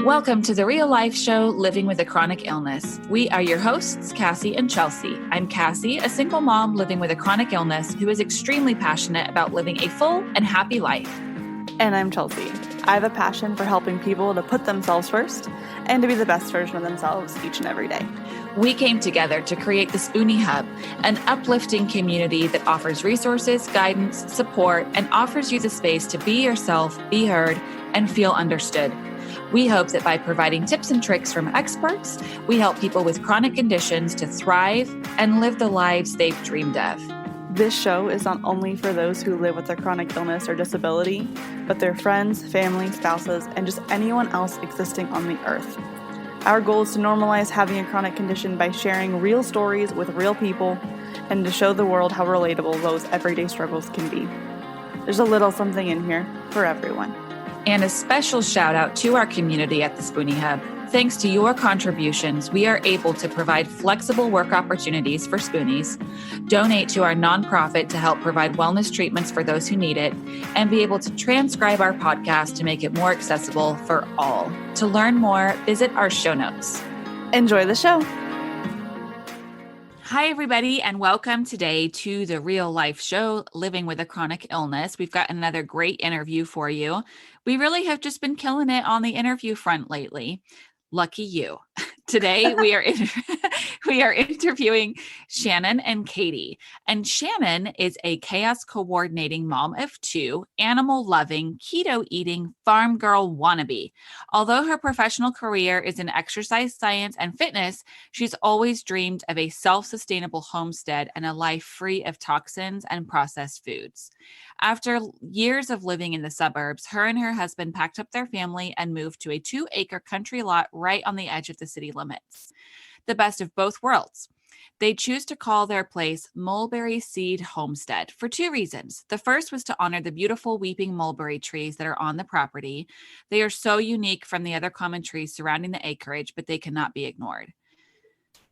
Welcome to the real life show, Living with a Chronic Illness. We are your hosts, Cassie and Chelsea. I'm Cassie, a single mom living with a chronic illness who is extremely passionate about living a full and happy life. And I'm Chelsea. I have a passion for helping people to put themselves first and to be the best version of themselves each and every day. We came together to create the Spoonies Hub, an uplifting community that offers resources, guidance, support, and offers you the space to be yourself, be heard, and feel understood. We hope that by providing tips and tricks from experts, we help people with chronic conditions to thrive and live the lives they've dreamed of. This show is not only for those who live with a chronic illness or disability, but their friends, family, spouses, and just anyone else existing on the earth. Our goal is to normalize having a chronic condition by sharing real stories with real people and to show the world how relatable those everyday struggles can be. There's a little something in here for everyone. And a special shout out to our community at the Spoonies Hub. Thanks to your contributions, we are able to provide flexible work opportunities for Spoonies, donate to our nonprofit to help provide wellness treatments for those who need it, and be able to transcribe our podcast to make it more accessible for all. To learn more, visit our show notes. Enjoy the show. Hi, everybody, and welcome today to the real life show, Living with a Chronic Illness. We've got another great interview for you. We really have just been killing it on the interview front lately. Lucky you. Today, we are interviewing Shannon and Katie. And Shannon is a chaos coordinating mom of two, animal-loving, keto-eating farm girl wannabe. Although her professional career is in exercise science and fitness, she's always dreamed of a self-sustainable homestead and a life free of toxins and processed foods. After years of living in the suburbs, her and her husband packed up their family and moved to a 2-acre country lot right on the edge of the city limits. The best of both worlds. They choose to call their place Mulberry Seed Homestead for 2 reasons. The first was to honor the beautiful weeping mulberry trees that are on the property. They are so unique from the other common trees surrounding the acreage, but they cannot be ignored.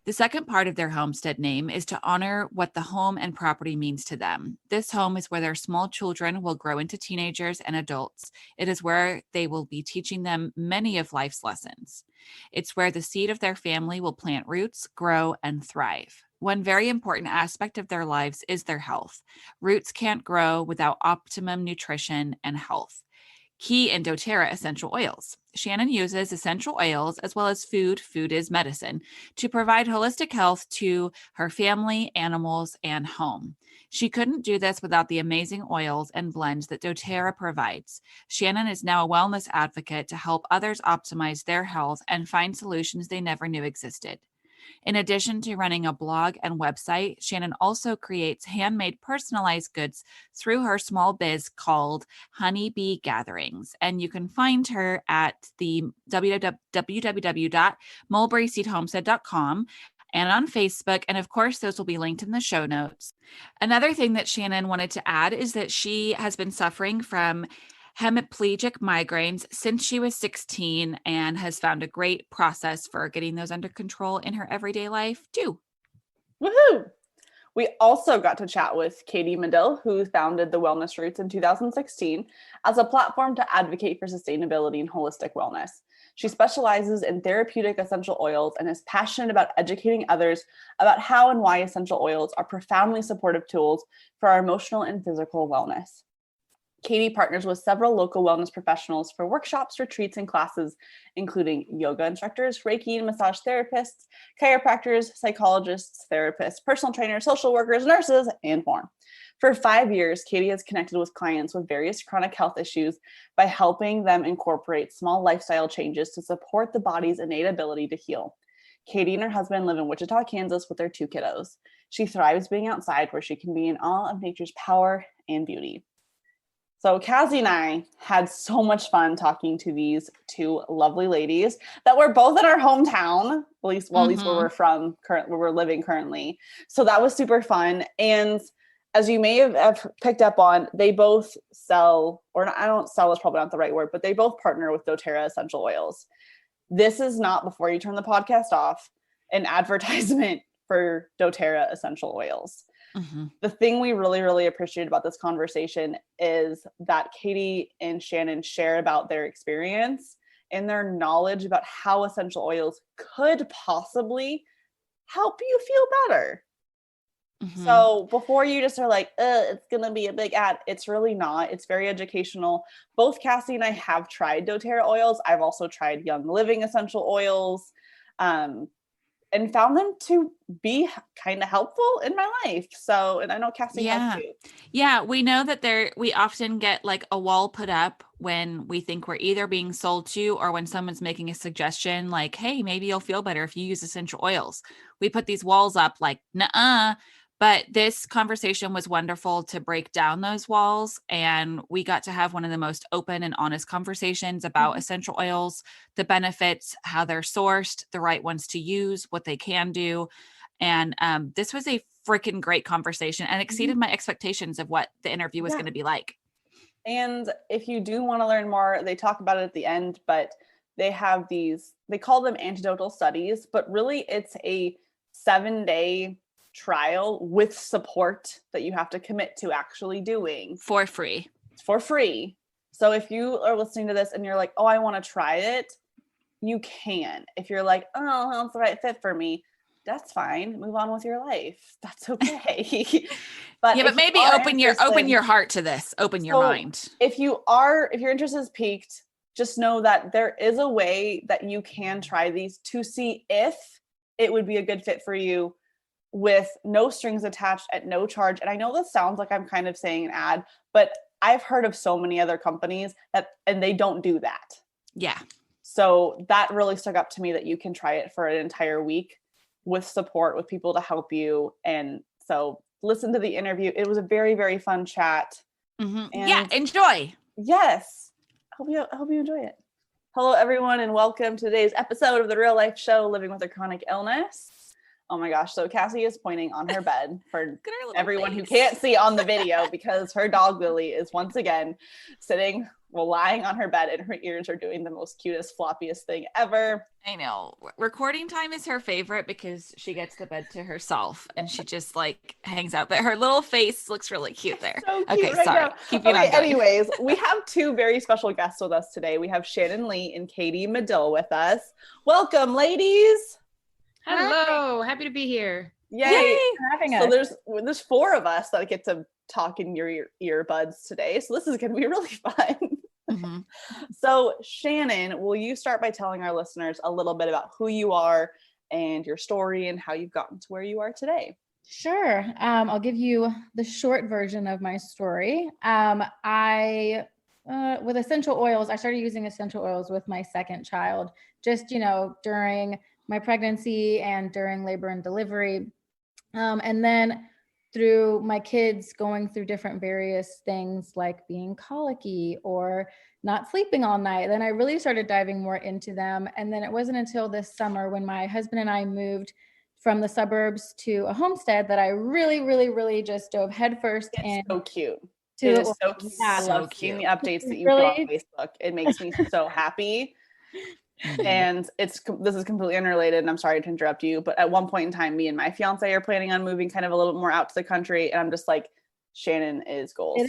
The second part of their homestead name is to honor what the home and property means to them. This home is where their small children will grow into teenagers and adults. It is where they will be teaching them many of life's lessons. It's where the seed of their family will plant roots, grow, and thrive. One very important aspect of their lives is their health. Roots can't grow without optimum nutrition and health. Key in doTERRA essential oils. Shannon uses essential oils as well as food is medicine, to provide holistic health to her family, animals, and home. She couldn't do this without the amazing oils and blends that doTERRA provides. Shannon is now a wellness advocate to help others optimize their health and find solutions they never knew existed. In addition to running a blog and website, Shannon also creates handmade personalized goods through her small biz called Honeybee Gatherings. And you can find her at the www.mulberryseedhomestead.com and on Facebook. And of course, those will be linked in the show notes. Another thing that Shannon wanted to add is that she has been suffering from hemiplegic migraines since she was 16 and has found a great process for getting those under control in her everyday life too. Woohoo! We also got to chat with Katie Madill, who founded the Wellness Roots in 2016 as a platform to advocate for sustainability and holistic wellness. She specializes in therapeutic essential oils and is passionate about educating others about how and why essential oils are profoundly supportive tools for our emotional and physical wellness. Katie partners with several local wellness professionals for workshops, retreats, and classes, including yoga instructors, Reiki and massage therapists, chiropractors, psychologists, therapists, personal trainers, social workers, nurses, and more. For 5 years, Katie has connected with clients with various chronic health issues by helping them incorporate small lifestyle changes to support the body's innate ability to heal. Katie and her husband live in Wichita, Kansas with their 2 kiddos. She thrives being outside where she can be in awe of nature's power and beauty. So Cassie and I had so much fun talking to these 2 lovely ladies that were both in our hometown, at least where we're living currently. So that was super fun. And as you may have picked up on, they both sell, or I don't sell is probably not the right word, but they both partner with doTERRA essential oils. This is not, before you turn the podcast off, an advertisement for doTERRA essential oils. Mm-hmm. The thing we really, really appreciate about this conversation is that Katie and Shannon share about their experience and their knowledge about how essential oils could possibly help you feel better. Mm-hmm. So before you just are like, it's going to be a big ad, it's really not. It's very educational. Both Cassie and I have tried doTERRA oils. I've also tried Young Living essential oils, and found them to be kind of helpful in my life. So, and I know Cassie has too. Yeah, we know that we often get like a wall put up when we think we're either being sold to or when someone's making a suggestion like, hey, maybe you'll feel better if you use essential oils. We put these walls up like, nuh-uh. But this conversation was wonderful to break down those walls. And we got to have one of the most open and honest conversations about essential oils, the benefits, how they're sourced, the right ones to use, what they can do. And this was a freaking great conversation and exceeded my expectations of what the interview was going to be like. And if you do want to learn more, they talk about it at the end, but they have they call them anecdotal studies, but really it's a 7-day trial with support that you have to commit to actually doing for free. So if you are listening to this and you're like, oh, I want to try it, you can. If you're like, oh, that's the right fit for me, that's fine. Move on with your life. That's okay. But maybe open your heart to this. Open your mind. If your interest is piqued, just know that there is a way that you can try these to see if it would be a good fit for you, with no strings attached, at no charge. And I know this sounds like I'm kind of saying an ad, but I've heard of so many other companies and they don't do that. Yeah. So that really stuck up to me, that you can try it for an entire week with support, with people to help you. And so listen to the interview. It was a very, very fun chat. Yeah. Enjoy. Yes. I hope you enjoy it. Hello, everyone, and welcome to today's episode of the Real Life Show, Living with a Chronic Illness. Oh my gosh. So Cassie is pointing on her bed for everyone who can't see on the video, because her dog Lily is once again lying on her bed, and her ears are doing the most cutest, floppiest thing ever. I know. Recording time is her favorite because she gets the bed to herself and she just like hangs out, but her little face looks really cute there. So cute okay, sorry. Now. Anyways, we have two very special guests with us today. We have Shannon Lee and Katie Madill with us. Welcome, ladies. Hello, happy to be here. Yay for having us. So there's 4 of us that get to talk in your earbuds today. So this is going to be really fun. Mm-hmm. So Shannon, will you start by telling our listeners a little bit about who you are and your story and how you've gotten to where you are today? Sure. I'll give you the short version of my story. With essential oils, I started using essential oils with my second child, just, during my pregnancy and during labor and delivery. And then through my kids going through different various things like being colicky or not sleeping all night, then I really started diving more into them. And then it wasn't until this summer when my husband and I moved from the suburbs to a homestead that I really, really, really just dove headfirst in. So cute. It is so cute. I love seeing the updates that you put on Facebook. It makes me so happy. And this is completely unrelated, and I'm sorry to interrupt you, but at one point in time, me and my fiance are planning on moving kind of a little more out to the country, and I'm just like, Shannon is goals.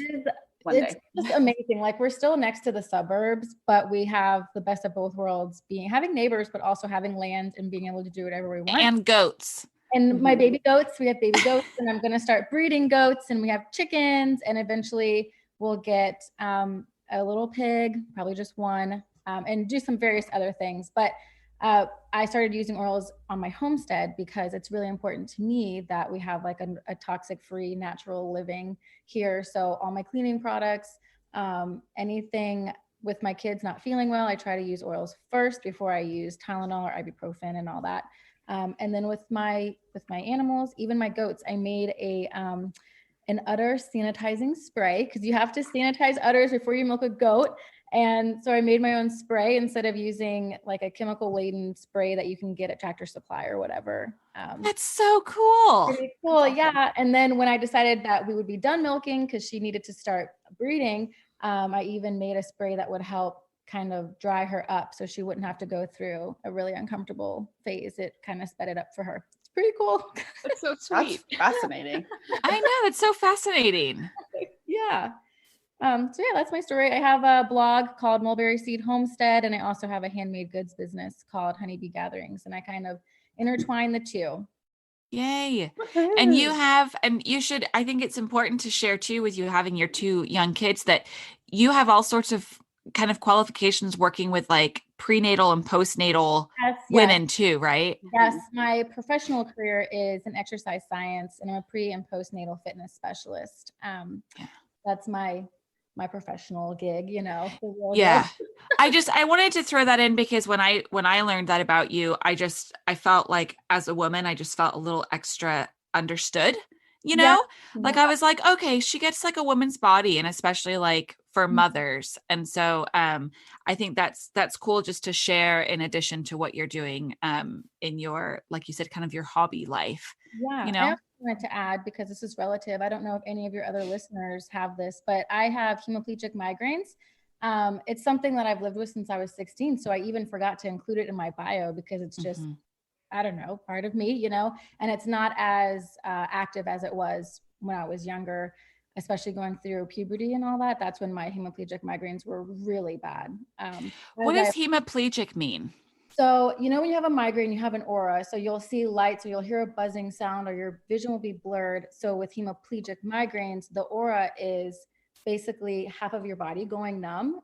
It's just amazing. Like, we're still next to the suburbs, but we have the best of both worlds, having neighbors, but also having land and being able to do whatever we want. And goats. And my baby goats, we have baby goats, and I'm going to start breeding goats, and we have chickens, and eventually we'll get a little pig, probably just one. And do some various other things. But I started using oils on my homestead because it's really important to me that we have like a toxic-free natural living here. So all my cleaning products, anything with my kids not feeling well, I try to use oils first before I use Tylenol or ibuprofen and all that. And then with my animals, even my goats, I made an udder sanitizing spray, because you have to sanitize udders before you milk a goat. And so I made my own spray instead of using like a chemical laden spray that you can get at Tractor Supply or whatever. That's so cool. Pretty cool. Yeah. And then when I decided that we would be done milking because she needed to start breeding, I even made a spray that would help kind of dry her up so she wouldn't have to go through a really uncomfortable phase. It kind of sped it up for her. It's pretty cool. That's so sweet. That's fascinating. I know. It's so fascinating. Yeah. So yeah, that's my story. I have a blog called Mulberry Seed Homestead, and I also have a handmade goods business called Honeybee Gatherings, and I kind of intertwine the two. Yay. And you have, and you should, I think it's important to share too, with you having your two young kids, that you have all sorts of kind of qualifications working with like prenatal and postnatal Yes, women too, right? Yes, my professional career is in exercise science, and I'm a pre and postnatal fitness specialist. Yeah. That's my professional gig, the real Yeah. deal. I wanted to throw that in because when I learned that about you, I felt like as a woman, I just felt a little extra understood, Yeah. Like I was like, okay, she gets like a woman's body, and especially like for Mhm. mothers. And so I think that's cool just to share in addition to what you're doing in your, like you said, kind of your hobby life, Yeah, I also wanted to add, because this is relative. I don't know if any of your other listeners have this, but I have hemiplegic migraines. It's something that I've lived with since I was 16. So I even forgot to include it in my bio because it's just, Mhm. I don't know, part of me, and it's not as active as it was when I was younger, especially going through puberty and all that. That's when my hemiplegic migraines were really bad. What does hemiplegic mean? So, when you have a migraine, you have an aura. So you'll see lights, or you'll hear a buzzing sound, or your vision will be blurred. So with hemiplegic migraines, the aura is basically half of your body going numb.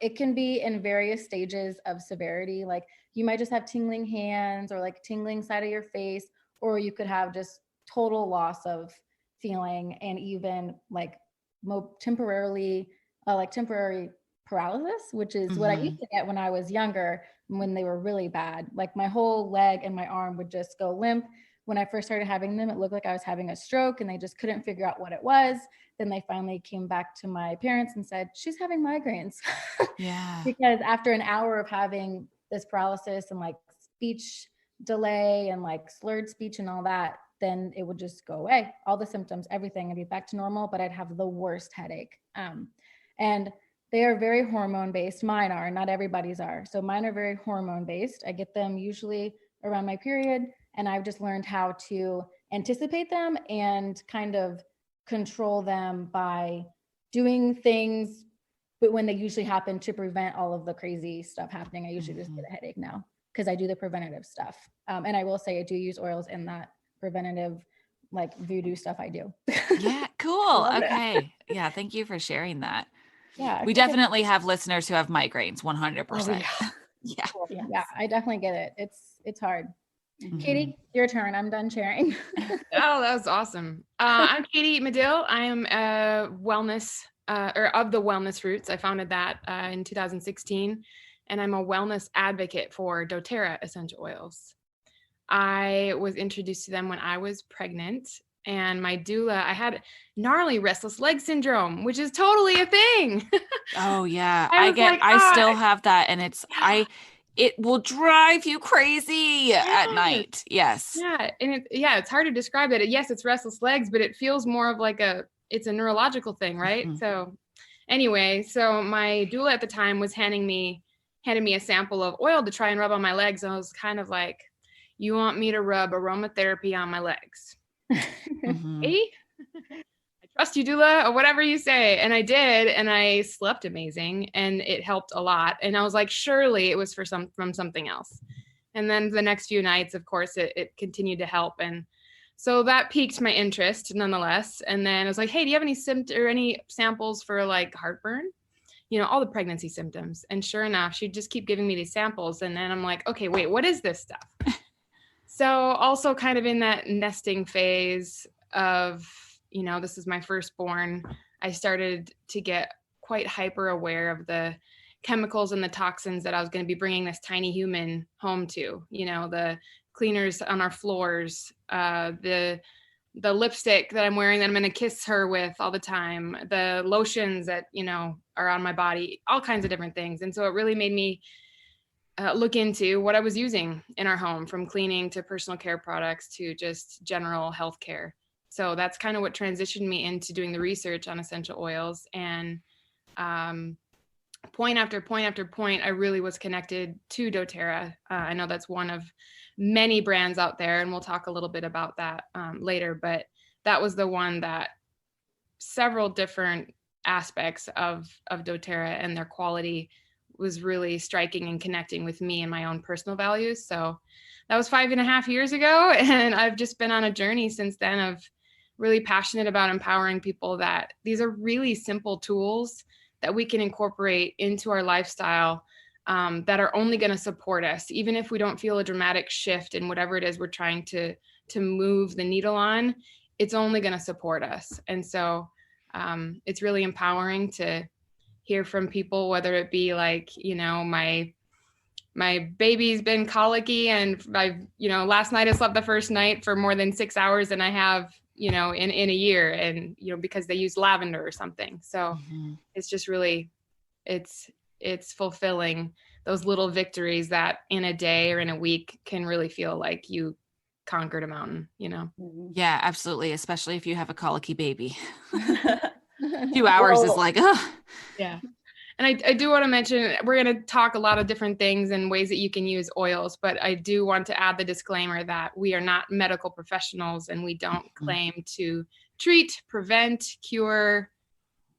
It can be in various stages of severity. Like you might just have tingling hands, or like tingling side of your face, or you could have just total loss of feeling, and even like temporarily, like temporary paralysis, which is what I Mhm. used to get when I was younger, when they were really bad. Like my whole leg and my arm would just go limp. When I first started having them, it looked like I was having a stroke, and they just couldn't figure out what it was. Then they finally came back to my parents and said, she's having migraines. Yeah. Because after an hour of having this paralysis and like speech delay and like slurred speech and all that, then it would just go away. All the symptoms, everything, I'd be back to normal, but I'd have the worst headache. And they are very hormone based. Mine are, not everybody's are. So mine are very hormone based. I get them usually around my period, and I've just learned how to anticipate them and kind of control them by doing things, but when they usually happen, to prevent all of the crazy stuff happening. I usually just get a headache now because I do the preventative stuff. And I will say I do use oils in that preventative, like voodoo stuff I do. Yeah, cool. Love it. Okay. Yeah, thank you for sharing that. Yeah. We definitely have listeners who have migraines, 100%. Oh, yeah. Yeah. Yes. Yeah, I definitely get it. It's hard. Mhm. Katie, your turn. I'm done sharing. Oh, that was awesome. I'm Katie Madill. I am a wellness, or of the Wellness Roots. I founded that in 2016, and I'm a wellness advocate for doTERRA essential oils. I was introduced to them when I was pregnant, and my doula, I had gnarly restless leg syndrome, which is totally a thing. Oh yeah. I was like, I still have that, and it will drive you crazy at Yes. night. Yes. Yeah, and it's hard to describe it. Yes, it's restless legs, but it feels more of like it's a neurological thing, right? Mhm. So anyway, so my doula at the time was handing me a sample of oil to try and rub on my legs, and I was kind of like, you want me to rub aromatherapy on my legs? Mhm. Eh? I trust you, doula, or whatever you say. And I did, and I slept amazing, and it helped a lot. And I was like, surely it was from something else. And then the next few nights, of course, it continued to help. And so that piqued my interest nonetheless. And then I was like, hey, do you have any samples for like heartburn? All the pregnancy symptoms. And sure enough, she'd just keep giving me these samples. And then I'm like, okay, wait, what is this stuff? So also kind of in that nesting phase of, this is my firstborn, I started to get quite hyper aware of the chemicals and the toxins that I was going to be bringing this tiny human home to, the cleaners on our floors, the lipstick that I'm wearing that I'm going to kiss her with all the time, the lotions that, are on my body, all kinds of different things. And so it really made me look into what I was using in our home, from cleaning to personal care products to just general health care. So that's kind of what transitioned me into doing the research on essential oils. And point after point after point, I really was connected to doTERRA. I know that's one of many brands out there, and we'll talk a little bit about that later. But that was the one that several different aspects of doTERRA and their quality was really striking and connecting with me and my own personal values. So that was 5.5 years ago. And I've just been on a journey since then of really passionate about empowering people that these are really simple tools that we can incorporate into our lifestyle, that are only going to support us, even if we don't feel a dramatic shift in whatever it is we're trying to move the needle on. It's only going to support us. And so it's really empowering to hear from people, whether it be like, my baby's been colicky and last night I slept the first night for more than 6 hours than I have, in a year, and, because they use lavender or something. So it's just really, it's fulfilling those little victories that in a day or in a week can really feel like you conquered a mountain, Yeah, absolutely. Especially if you have a colicky baby. 2 hours is like, oh. Yeah. And I do want to mention, we're going to talk a lot of different things and ways that you can use oils, but I do want to add the disclaimer that we are not medical professionals and we don't claim to treat, prevent, cure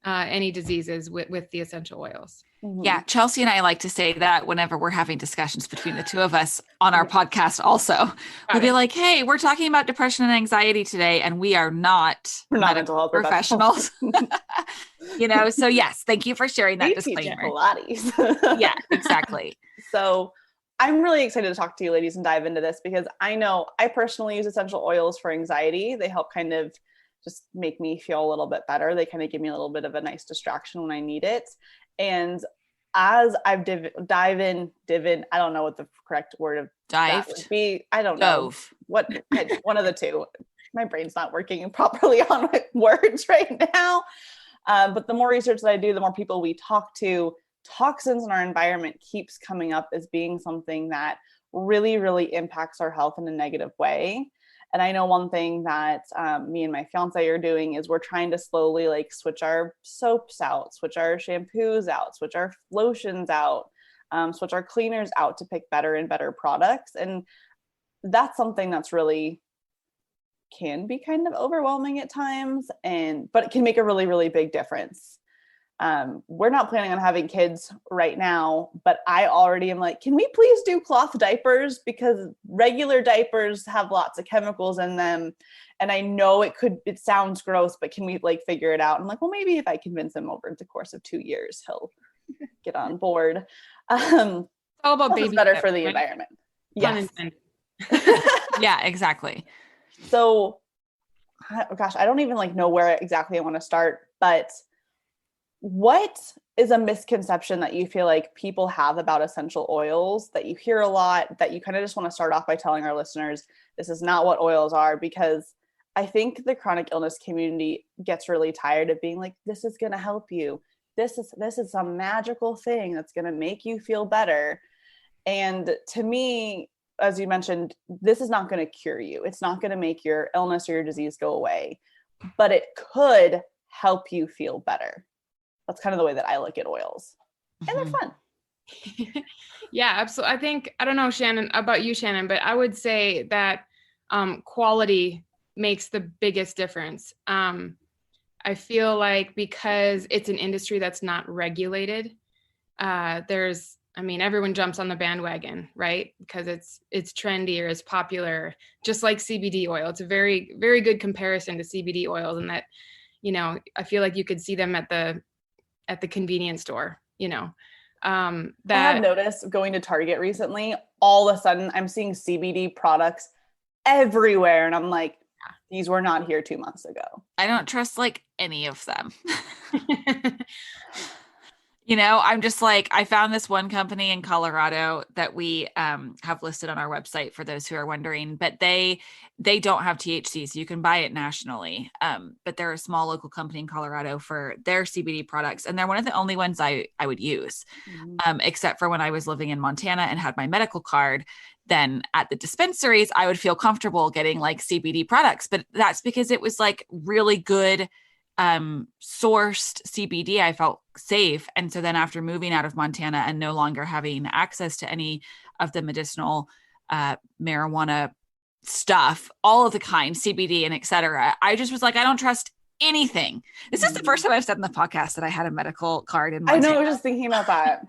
any diseases with the essential oils. Yeah, Chelsea and I like to say that whenever we're having discussions between the two of us on our podcast also. We'll be like, hey, we're talking about depression and anxiety today, and we are not mental health professionals. So yes, thank you for sharing that disclaimer. Pilates. Yeah, exactly. So I'm really excited to talk to you ladies and dive into this, because I know I personally use essential oils for anxiety. They help kind of just make me feel a little bit better. They kind of give me a little bit of a nice distraction when I need it. And as I've dive in, I don't know what the correct word of that would be. I don't know what one of the two. My brain's not working properly on my words right now. But the more research that I do, the more people we talk to, toxins in our environment keeps coming up as being something that really, really impacts our health in a negative way. And I know one thing that me and my fiance are doing is we're trying to slowly switch our soaps out, switch our shampoos out, switch our lotions out, switch our cleaners out to pick better and better products. And that's something that's really can be kind of overwhelming at times, but it can make a really, really big difference. We're not planning on having kids right now, but I already am like, can we please do cloth diapers? Because regular diapers have lots of chemicals in them. And I know it sounds gross, but can we figure it out? I'm like, well, maybe if I convince him over the course of 2 years, he'll get on board. All about baby better for the environment. Yes. Yeah, exactly. So, gosh, I don't even know where exactly I want to start, but what is a misconception that you feel like people have about essential oils that you hear a lot, that you kind of just want to start off by telling our listeners, this is not what oils are? Because I think the chronic illness community gets really tired of being like, this is going to help you. This is some magical thing that's going to make you feel better. And to me, as you mentioned, this is not going to cure you. It's not going to make your illness or your disease go away, but it could help you feel better. That's kind of the way that I look at oils. And they're fun. Yeah, absolutely. I don't know, Shannon, about you, Shannon, but I would say that quality makes the biggest difference. I feel like because it's an industry that's not regulated, everyone jumps on the bandwagon, right? Because it's trendy or it's popular, just like CBD oil. It's a very, very good comparison to CBD oils, and that, I feel like you could see them at the convenience store, that I have noticed going to Target recently, all of a sudden I'm seeing CBD products everywhere. And I'm like, these were not here 2 months ago. I don't trust any of them. I'm just I found this one company in Colorado that we have listed on our website for those who are wondering, but they don't have THC, so you can buy it nationally. But they're a small local company in Colorado for their CBD products. And they're one of the only ones I would use, except for when I was living in Montana and had my medical card. Then at the dispensaries, I would feel comfortable getting CBD products, but that's because it was really good sourced CBD. I felt safe. And so then after moving out of Montana and no longer having access to any of the medicinal marijuana stuff, all of the kind, CBD and et cetera, I just was like, I don't trust anything. This is the first time I've said in the podcast that I had a medical card in I Montana. know, I was just thinking about that.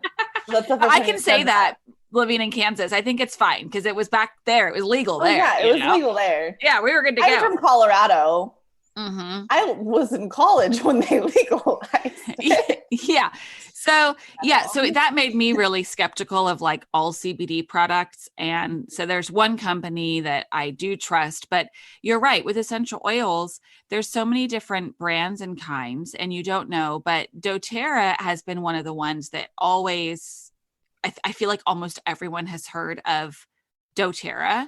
That's the first I time can you say said that living in Kansas, I think it's fine because it was back there. It was legal Oh, there. yeah, it you was know? legal there. Yeah, we were good to I'm go. from Colorado. Mm-hmm. I was in college when they legalized it. Yeah. So that made me really skeptical of like all CBD products. And so there's one company that I do trust, but you're right. With essential oils, there's so many different brands and kinds, and you don't know, but doTERRA has been one of the ones that always, I feel like almost everyone has heard of doTERRA.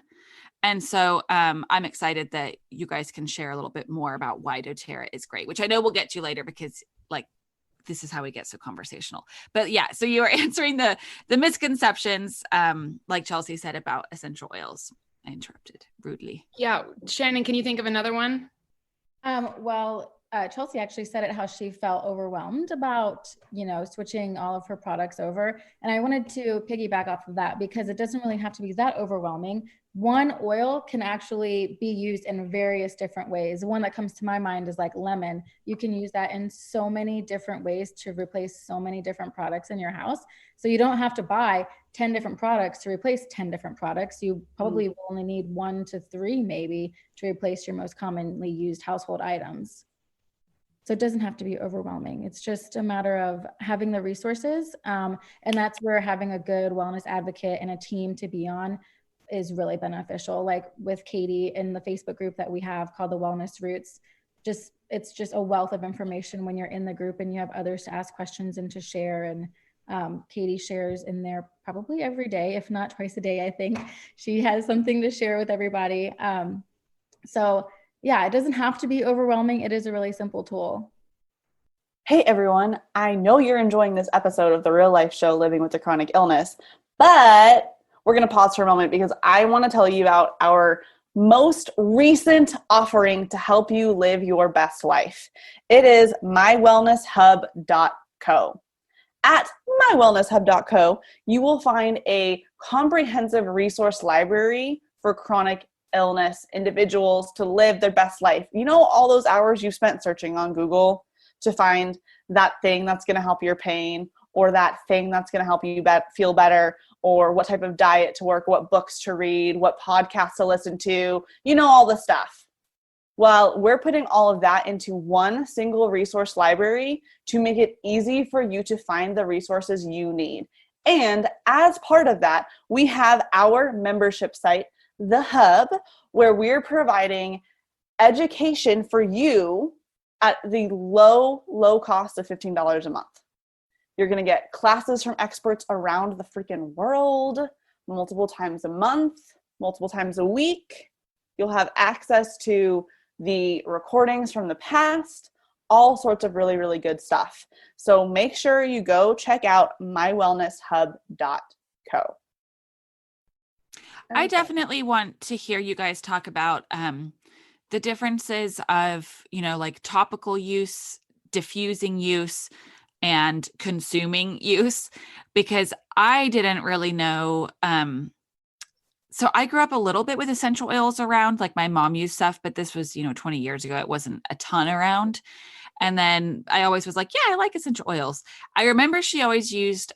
And so I'm excited that you guys can share a little bit more about why doTERRA is great, which I know we'll get to later because like this is how we get so conversational. But yeah, so you are answering the misconceptions, like Chelsea said about essential oils. I interrupted rudely. Yeah. Shannon, can you think of another one? Chelsea actually said it how she felt overwhelmed about, switching all of her products over. And I wanted to piggyback off of that because it doesn't really have to be that overwhelming. One oil can actually be used in various different ways. The one that comes to my mind is like lemon. You can use that in so many different ways to replace so many different products in your house. So you don't have to buy 10 different products to replace 10 different products. You probably will only need 1 to 3 maybe to replace your most commonly used household items. So it doesn't have to be overwhelming. It's just a matter of having the resources. And that's where having a good wellness advocate and a team to be on is really beneficial. Like with Katie in the Facebook group that we have called the Wellness Roots, it's just a wealth of information when you're in the group and you have others to ask questions and to share. And Katie shares in there probably every day, if not twice a day, I think. She has something to share with everybody. So yeah, it doesn't have to be overwhelming. It is a really simple tool. Hey everyone, I know you're enjoying this episode of the Real Life Show Living with a Chronic Illness, but we're going to pause for a moment because I want to tell you about our most recent offering to help you live your best life. It is mywellnesshub.co. At mywellnesshub.co, you will find a comprehensive resource library for chronic illness individuals to live their best life. You know, all those hours you spent searching on Google to find that thing that's going to help your pain, or that thing that's going to help you feel better, or what type of diet to work, what books to read, what podcasts to listen to, all the stuff. Well, we're putting all of that into one single resource library to make it easy for you to find the resources you need. And as part of that, we have our membership site, The Hub, where we're providing education for you at the low cost of $15 a month. You're going to get classes from experts around the freaking world, multiple times a month, multiple times a week. You'll have access to the recordings from the past, all sorts of really, really good stuff. So make sure you go check out mywellnesshub.co. I definitely want to hear you guys talk about the differences of, like topical use, diffusing use, and consuming use, because I didn't really know. So I grew up a little bit with essential oils around, like my mom used stuff, but this was, 20 years ago. It wasn't a ton around. And then I always was like, yeah, I like essential oils. I remember she always used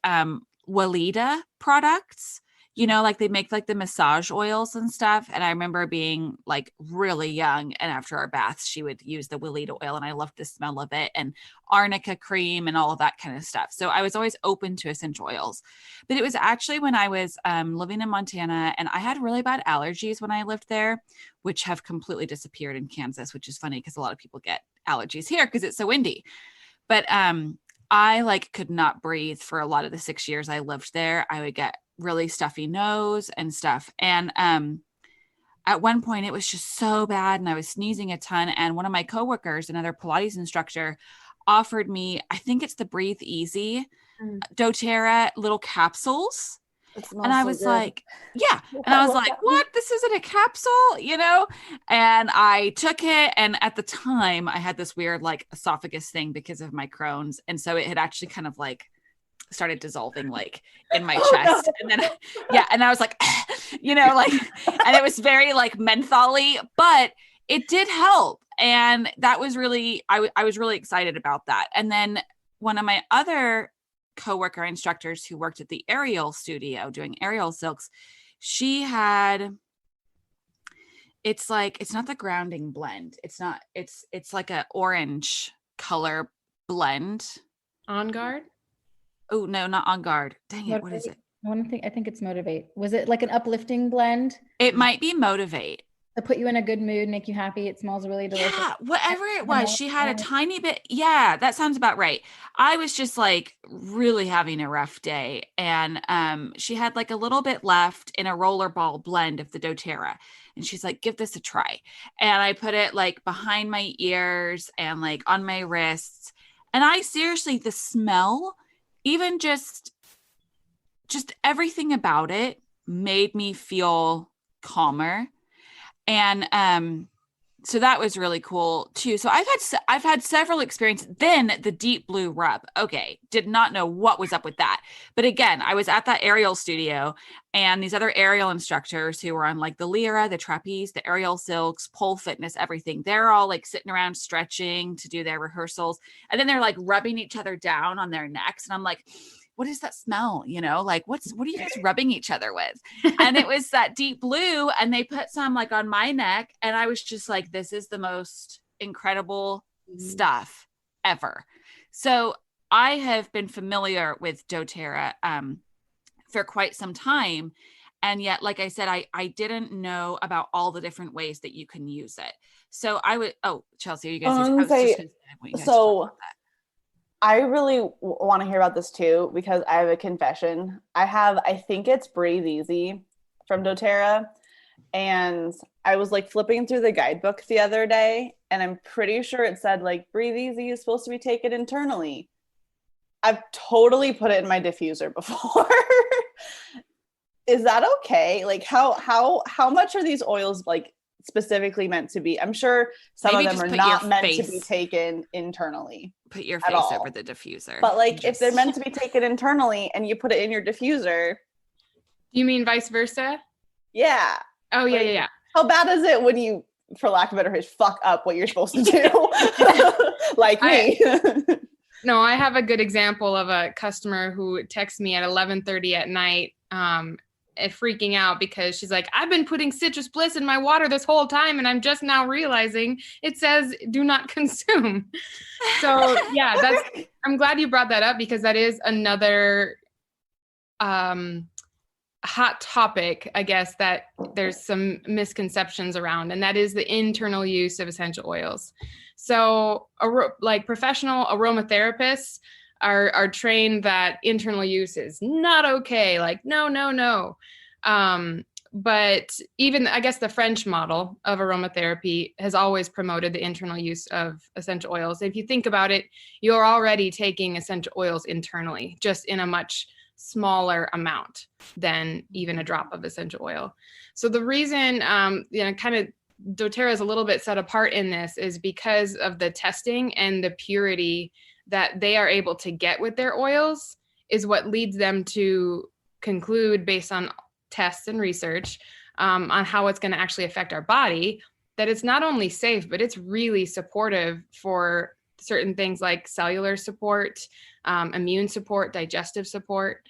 Weleda products, like they make like the massage oils and stuff. And I remember being like really young, and after our baths, she would use the Weleda oil, and I loved the smell of it, and arnica cream and all of that kind of stuff. So I was always open to essential oils. But it was actually when I was living in Montana, and I had really bad allergies when I lived there, which have completely disappeared in Kansas, which is funny because a lot of people get allergies here because it's so windy. But I could not breathe for a lot of the 6 years I lived there. I would get really stuffy nose and stuff. And at one point it was just so bad, and I was sneezing a ton. And one of my coworkers, another Pilates instructor, offered me, I think it's the Breathe Easy doTERRA little capsules. And I was like, yeah. And I was like, what? This isn't a capsule, And I took it. And at the time I had this weird esophagus thing because of my Crohn's. And so it had actually kind of started dissolving in my chest. And then, and I was like, and it was very mentholy, but it did help. And that was really, I was really excited about that. And then one of my other coworker instructors who worked at the Ariel studio doing Ariel silks, she had, it's not the grounding blend. It's like a orange color blend. On Guard? Oh no, not On Guard. Dang it. What is it? I think it's Motivate. Was it like an uplifting blend? It might be Motivate. To put you in a good mood, make you happy. It smells really delicious. Yeah, whatever it was. She had a tiny bit. Yeah, that sounds about right. I was just like really having a rough day. And she had like a little bit left in a rollerball blend of the doTERRA. And she's like, give this a try. And I put it like behind my ears and like on my wrists. And I seriously, the smell, even just everything about it made me feel calmer. And so that was really cool too. So I've had several experiences. Then the deep blue rub. Okay, did not know what was up with that. But again, I was at that aerial studio, and these other aerial instructors who were on like the Lyra, the trapeze, the aerial silks, pole fitness, everything. They're all like sitting around stretching to do their rehearsals, and then they're like rubbing each other down on their necks, and I'm like, what is that smell? You know, like what are you guys rubbing each other with? And it was that deep blue, and they put some like on my neck, and I was just like, this is the most incredible stuff ever. So I have been familiar with doTERRA for quite some time. And yet, like I said, I didn't know about all the different ways that you can use it. So Chelsea, are you guys? I really want to hear about this too, because I have a confession. I think it's Breathe Easy from doTERRA. And I was like flipping through the guidebook the other day, and I'm pretty sure it said like Breathe Easy is supposed to be taken internally. I've totally put it in my diffuser before. Is that okay? Like how much are these oils like specifically meant to be? I'm sure some of them are not meant to be taken internally. Put your face over the diffuser. But like if they're meant to be taken internally and you put it in your diffuser. You mean vice versa? Yeah. Oh yeah, yeah. How bad is it when you, for lack of a better phrase, fuck up what you're supposed to do? Like me. No, I have a good example of a customer who texts me at 11:30 at night, freaking out because she's like, I've been putting Citrus Bliss in my water this whole time, and I'm just now realizing it says do not consume. So yeah, I'm glad you brought that up, because that is another hot topic, I guess, that there's some misconceptions around, and that is the internal use of essential oils. So like professional aromatherapists are trained that internal use is not okay. Like, no. But even, I guess, the French model of aromatherapy has always promoted the internal use of essential oils. If you think about it, you're already taking essential oils internally, just in a much smaller amount than even a drop of essential oil. So the reason, kind of doTERRA is a little bit set apart in this is because of the testing and the purity that they are able to get with their oils is what leads them to conclude, based on tests and research, on how it's going to actually affect our body, that it's not only safe, but it's really supportive for certain things like cellular support, immune support, digestive support.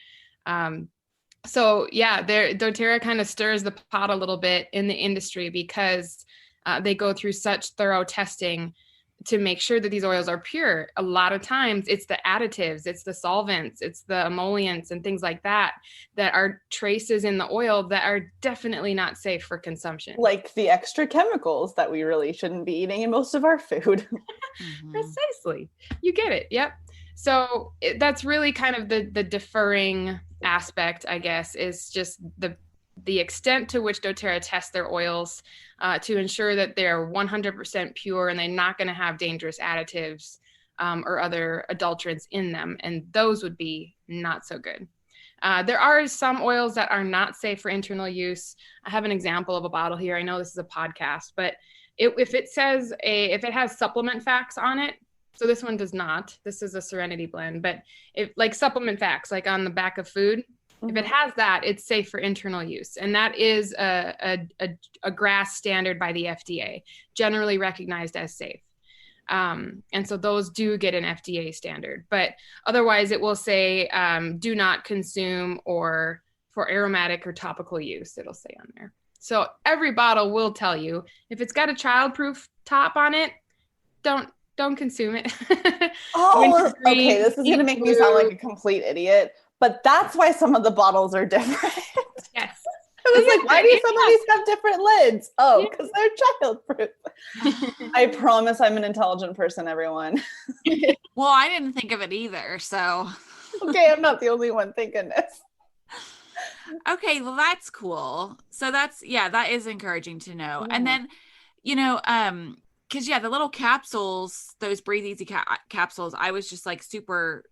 So yeah, doTERRA kind of stirs the pot a little bit in the industry, because they go through such thorough testing to make sure that these oils are pure. A lot of times it's the additives, it's the solvents, it's the emollients and things like that are traces in the oil that are definitely not safe for consumption. Like the extra chemicals that we really shouldn't be eating in most of our food. Precisely. You get it. Yep. So that's really kind of the deferring aspect, I guess, is just the extent to which doTERRA tests their oils to ensure that they're 100% pure and they're not going to have dangerous additives or other adulterants in them. And those would be not so good. There are some oils that are not safe for internal use. I have an example of a bottle here. I know this is a podcast, but if it has supplement facts on it, so this one does not. This is a Serenity blend, but if like supplement facts, like on the back of food, If it has that, it's safe for internal use. And that is a GRAS standard by the FDA, generally recognized as safe. And so those do get an FDA standard, but otherwise it will say, do not consume or for aromatic or topical use, it'll say on there. So every bottle will tell you if it's got a childproof top on it, don't consume it. Oh, okay. This is going to make me sound like a complete idiot, but that's why some of the bottles are different. Yes. I was like, why do some of these have different lids? Oh, because they're childproof. I promise I'm an intelligent person, everyone. Well, I didn't think of it either. So, okay, I'm not the only one thinking this. Okay, well, that's cool. So that is encouraging to know. Yeah. And then, because the little capsules, those Breathe Easy capsules, I was just like super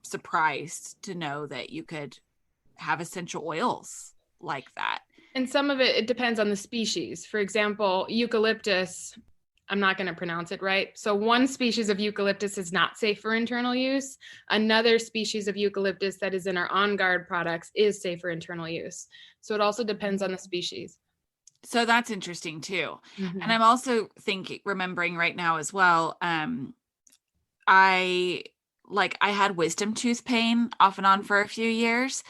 surprised to know that you could have essential oils like that. And some of it depends on the species. For example, eucalyptus, I'm not going to pronounce it right. So one species of eucalyptus is not safe for internal use. Another species of eucalyptus that is in our On Guard products is safe for internal use. So it also depends on the species. So that's interesting too. Mm-hmm. And I'm also remembering right now as well, I had wisdom tooth pain off and on for a few years,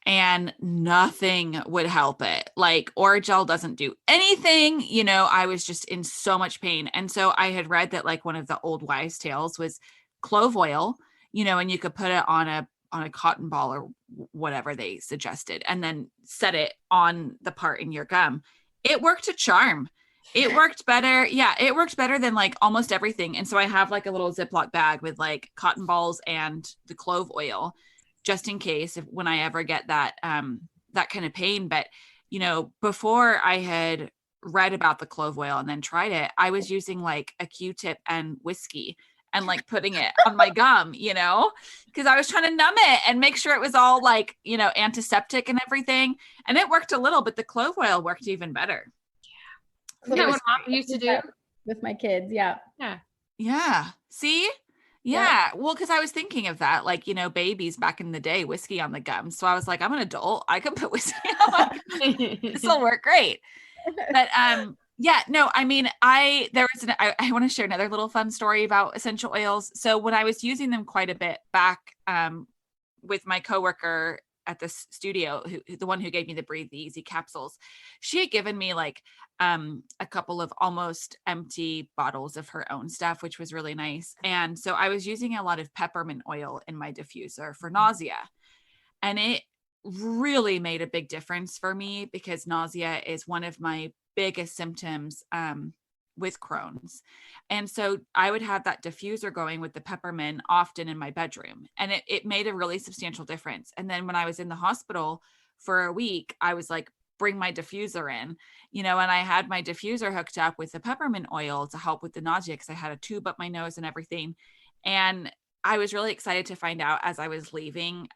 and nothing would help it. Like Orajel doesn't do anything, I was just in so much pain. And so I had read that like one of the old wives' tales was clove oil, and you could put it on a cotton ball or whatever they suggested, and then set it on the part in your gum. It worked a charm. It worked better. Yeah, it worked better than like almost everything. And so I have like a little Ziploc bag with like cotton balls and the clove oil, just in case when I ever get that that kind of pain. But before I had read about the clove oil and then tried it, I was using like a Q-tip and whiskey and like putting it on my gum, because I was trying to numb it and make sure it was all like, antiseptic and everything. And it worked a little, but the clove oil worked even better. Yeah, what Mom used to do with my kids. Yeah. Yeah. See? Yeah. Well, because I was thinking of that, like, babies back in the day, whiskey on the gums. So I was like, I'm an adult. I can put whiskey on my gums. This will work great. But I want to share another little fun story about essential oils. So when I was using them quite a bit back with my coworker at the studio, the one who gave me the Breathe Easy capsules, she had given me like a couple of almost empty bottles of her own stuff, which was really nice. And so I was using a lot of peppermint oil in my diffuser for nausea. And it really made a big difference for me because nausea is one of my biggest symptoms with Crohn's. And so I would have that diffuser going with the peppermint often in my bedroom, and it made a really substantial difference. And then when I was in the hospital for a week, I was like, bring my diffuser in, and I had my diffuser hooked up with the peppermint oil to help with the nausea because I had a tube up my nose and everything. And I was really excited to find out as I was leaving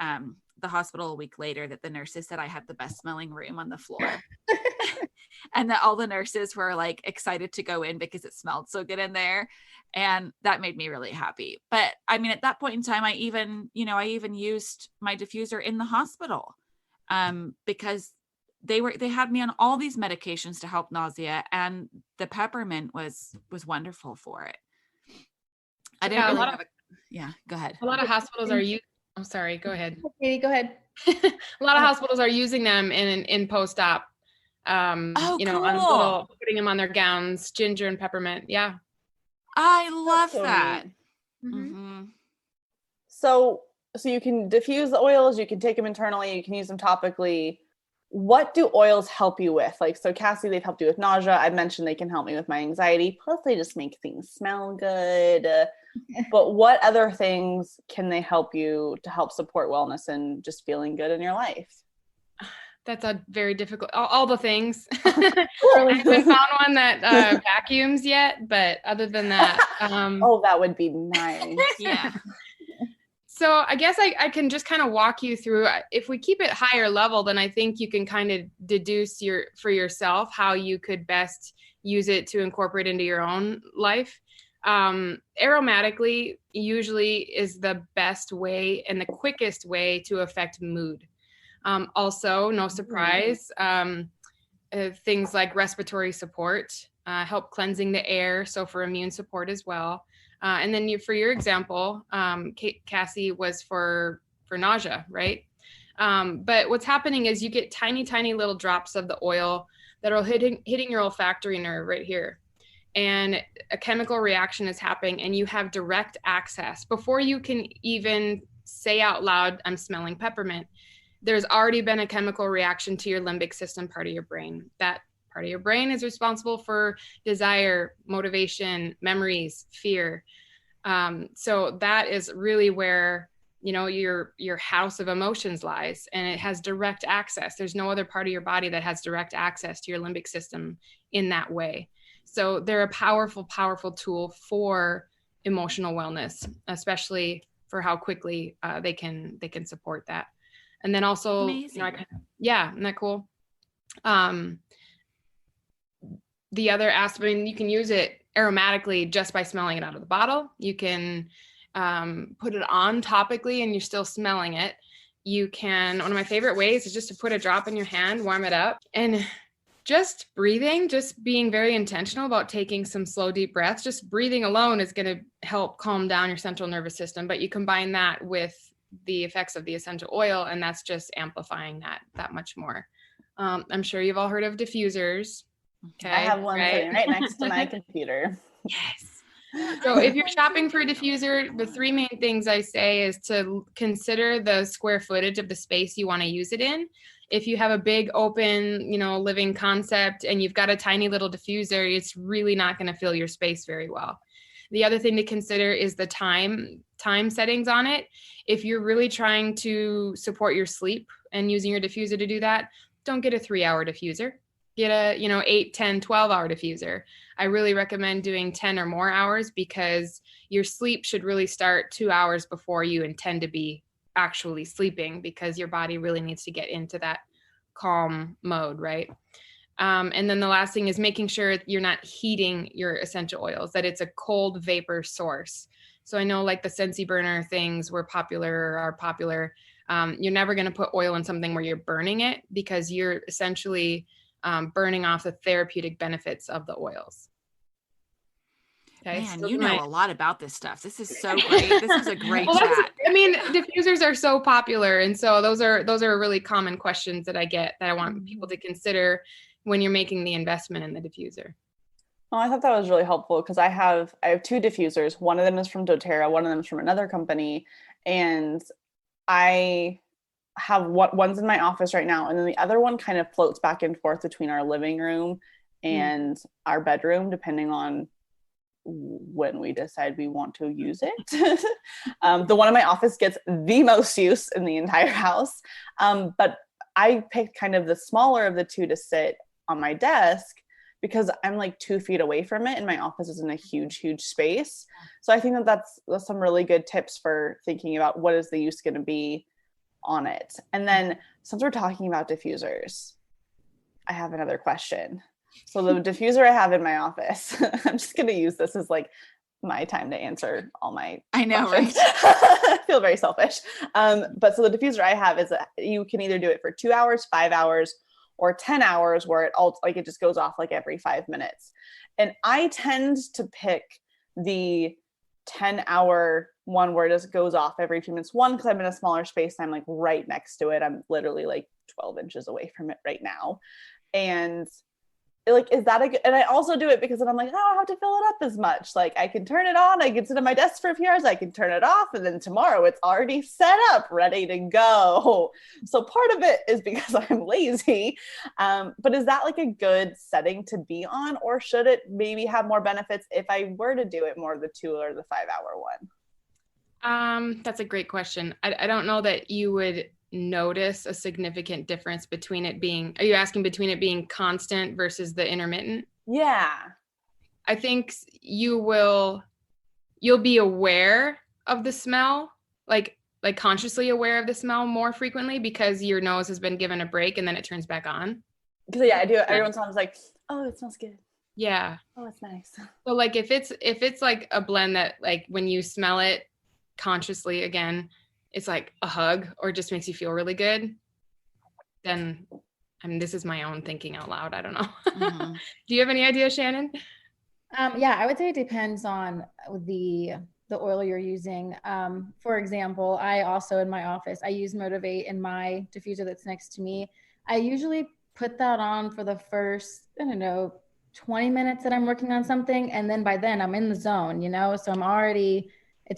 the hospital a week later that the nurses said I had the best smelling room on the floor. And that all the nurses were like excited to go in because it smelled so good in there. And that made me really happy. But I mean, at that point in time, I even used my diffuser in the hospital because they had me on all these medications to help nausea, and the peppermint was wonderful for it. I didn't really have go ahead. A lot of hospitals are using, I'm sorry, go ahead. Okay, go ahead. A lot of hospitals are using them in post-op. Cool. On putting them on their gowns, ginger and peppermint. Yeah. I love that. Mm-hmm. So you can diffuse the oils, you can take them internally, you can use them topically. What do oils help you with? Like, so Cassie, they've helped you with nausea. I mentioned they can help me with my anxiety. Plus they just make things smell good. But what other things can they help you to help support wellness and just feeling good in your life? That's a very difficult, all the things. I haven't found one that vacuums yet, but other than that. That would be nice. Yeah. So I guess I can just kind of walk you through, if we keep it higher level, then I think you can kind of deduce for yourself how you could best use it to incorporate into your own life. Aromatically usually is the best way and the quickest way to affect mood. Also, no surprise, things like respiratory support help cleansing the air, so for immune support as well. And then for your example, Cassie was for nausea, right? But what's happening is you get tiny, tiny little drops of the oil that are hitting your olfactory nerve right here. And a chemical reaction is happening and you have direct access. Before you can even say out loud, I'm smelling peppermint, there's already been a chemical reaction to your limbic system part of your brain. That part of your brain is responsible for desire, motivation, memories, fear. So that is really where, you know, your house of emotions lies, and it has direct access. There's no other part of your body that has direct access to your limbic system in that way. So they're a powerful, powerful tool for emotional wellness, especially for how quickly they can support that. And then also, Amazing. you know, yeah, isn't that cool? The other aspect, I mean, you can use it aromatically just by smelling it out of the bottle. You can put it on topically and you're still smelling it. You can, one of my favorite ways is just to put a drop in your hand, warm it up, and just breathing, just being very intentional about taking some slow, deep breaths. Just breathing alone is going to help calm down your central nervous system. But you combine that with the effects of the essential oil, and that's just amplifying that much more. I'm sure you've all heard of diffusers. Okay, I have one sitting right next to my computer. Yes. So if you're shopping for a diffuser, the three main things I say is to consider the square footage of the space you want to use it in. If you have a big open, you know, living concept and you've got a tiny little diffuser, it's really not going to fill your space very well. The other thing to consider is the time settings on it. If you're really trying to support your sleep and using your diffuser to do that, don't get a 3-hour diffuser. Get a, 8, 10, 12-hour diffuser. I really recommend doing 10 or more hours because your sleep should really start 2 hours before you intend to be actually sleeping, because your body really needs to get into that calm mode, right? And then the last thing is making sure you're not heating your essential oils, that it's a cold vapor source. So I know like the Scentsy burner things are popular. You're never going to put oil in something where you're burning it, because you're essentially burning off the therapeutic benefits of the oils. Okay, Man, so you know a lot about this stuff. This is so great. This is a great chat. I mean, diffusers are so popular, and so those are really common questions that I get that I want people to consider when you're making the investment in the diffuser. Oh, I thought that was really helpful because I have 2 diffusers. One of them is from doTERRA, one of them is from another company, and I have one's in my office right now, and then the other one kind of floats back and forth between our living room and our bedroom, depending on when we decide we want to use it. The one in my office gets the most use in the entire house, but I picked kind of the smaller of the 2 to sit on my desk because I'm like 2 feet away from it, and my office is in a huge space. So I think that's some really good tips for thinking about what is the use going to be on it. And then since we're talking about diffusers, I have another question. So the diffuser I have in my office, I'm just going to use this as like my time to answer all my I know, questions. right? I feel very selfish. But so the diffuser I have is you can either do it for 2 hours, 5 hours, or 10 hours where it just goes off like every 5 minutes. And I tend to pick the 10-hour one where it just goes off every few minutes. One, because I'm in a smaller space and I'm like right next to it. I'm literally like 12 inches away from it right now. And like, is that a good, and I also do it because then I'm like, oh, I don't have to fill it up as much. Like I can turn it on, I can sit at my desk for a few hours, I can turn it off, and then tomorrow it's already set up, ready to go. So part of it is because I'm lazy. But is that like a good setting to be on, or should it maybe have more benefits if I were to do it more the 2 or the 5-hour one? That's a great question. I don't know that you would notice a significant difference between it being, are you asking between it being constant versus the intermittent? Yeah. I think you'll be aware of the smell, like consciously aware of the smell more frequently because your nose has been given a break and then it turns back on. Because yeah, I do. Everyone sounds like, oh, it smells good. Yeah. Oh, it's nice. So like if it's like a blend that like when you smell it consciously again, it's like a hug or just makes you feel really good, then this is my own thinking out loud. I don't know. Mhm. Do you have any idea, Shannon? Yeah, I would say it depends on the oil you're using. For example, I also in my office, I use Motivate in my diffuser that's next to me. I usually put that on for the first, 20 minutes that I'm working on something. And then by then I'm in the zone, so it's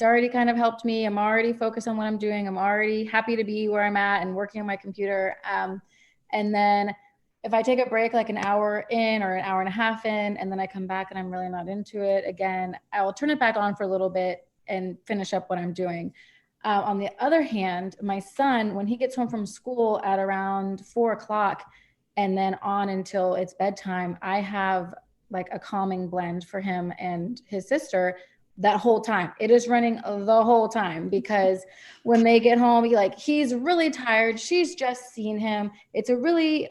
already kind of helped me. I'm already focused on what I'm doing. I'm already happy to be where I'm at and working on my computer. And then if I take a break like an hour in or an hour and a half in, and then I come back and I'm really not into it again, I will turn it back on for a little bit and finish up what I'm doing. On the other hand, my son, when he gets home from school at around 4:00 and then on until it's bedtime, I have like a calming blend for him and his sister that whole time. It is running the whole time because when they get home, he's really tired. She's just seen him. It's a really,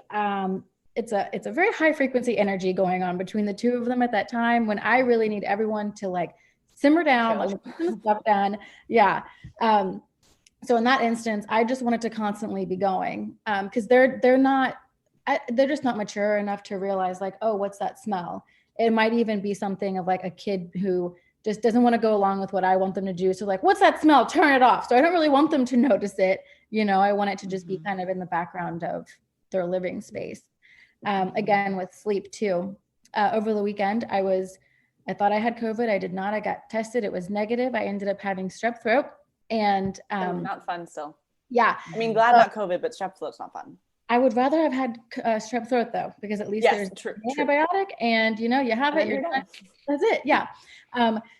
it's a very high frequency energy going on between the two of them at that time when I really need everyone to like simmer down, and put some stuff done. Yeah. So in that instance, I just want it to constantly be going because they're just not mature enough to realize like, oh, what's that smell? It might even be something of like a kid who just doesn't want to go along with what I want them to do. So like, what's that smell? Turn it off. So I don't really want them to notice it. I want it to just be kind of in the background of their living space. Again, with sleep too. Over the weekend, I thought I had COVID. I did not. I got tested. It was negative. I ended up having strep throat. And not fun still. Yeah. I mean, glad not COVID, but strep throat's not fun. I would rather have had strep throat though, because at least there's an antibiotic and you have it. You're done. That's it. Yeah.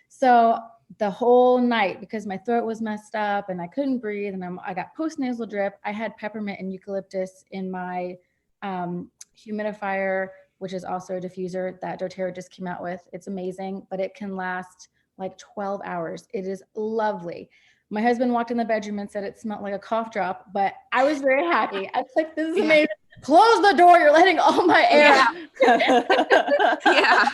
So the whole night, because my throat was messed up and I couldn't breathe and I got postnasal drip, I had peppermint and eucalyptus in my humidifier, which is also a diffuser that doTERRA just came out with. It's amazing, but it can last like 12 hours. It is lovely. My husband walked in the bedroom and said it smelled like a cough drop, but I was very happy. I was like, this is amazing. Close the door. You're letting all my air out. Yeah.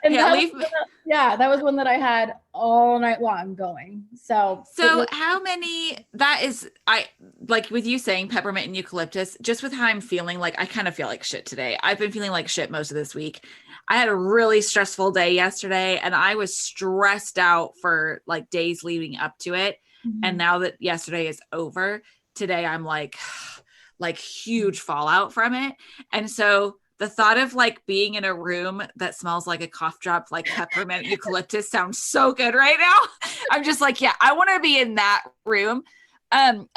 And that was one that I had all night long going. So how many, that is, I like with you saying peppermint and eucalyptus, just with how I'm feeling, like I kind of feel like shit today. I've been feeling like shit most of this week. I had a really stressful day yesterday and I was stressed out for like days leading up to it. Mm-hmm. And now that yesterday is over, today I'm like huge fallout from it. And so the thought of like being in a room that smells like a cough drop, like peppermint eucalyptus sounds so good right now. I'm just like, yeah, I want to be in that room.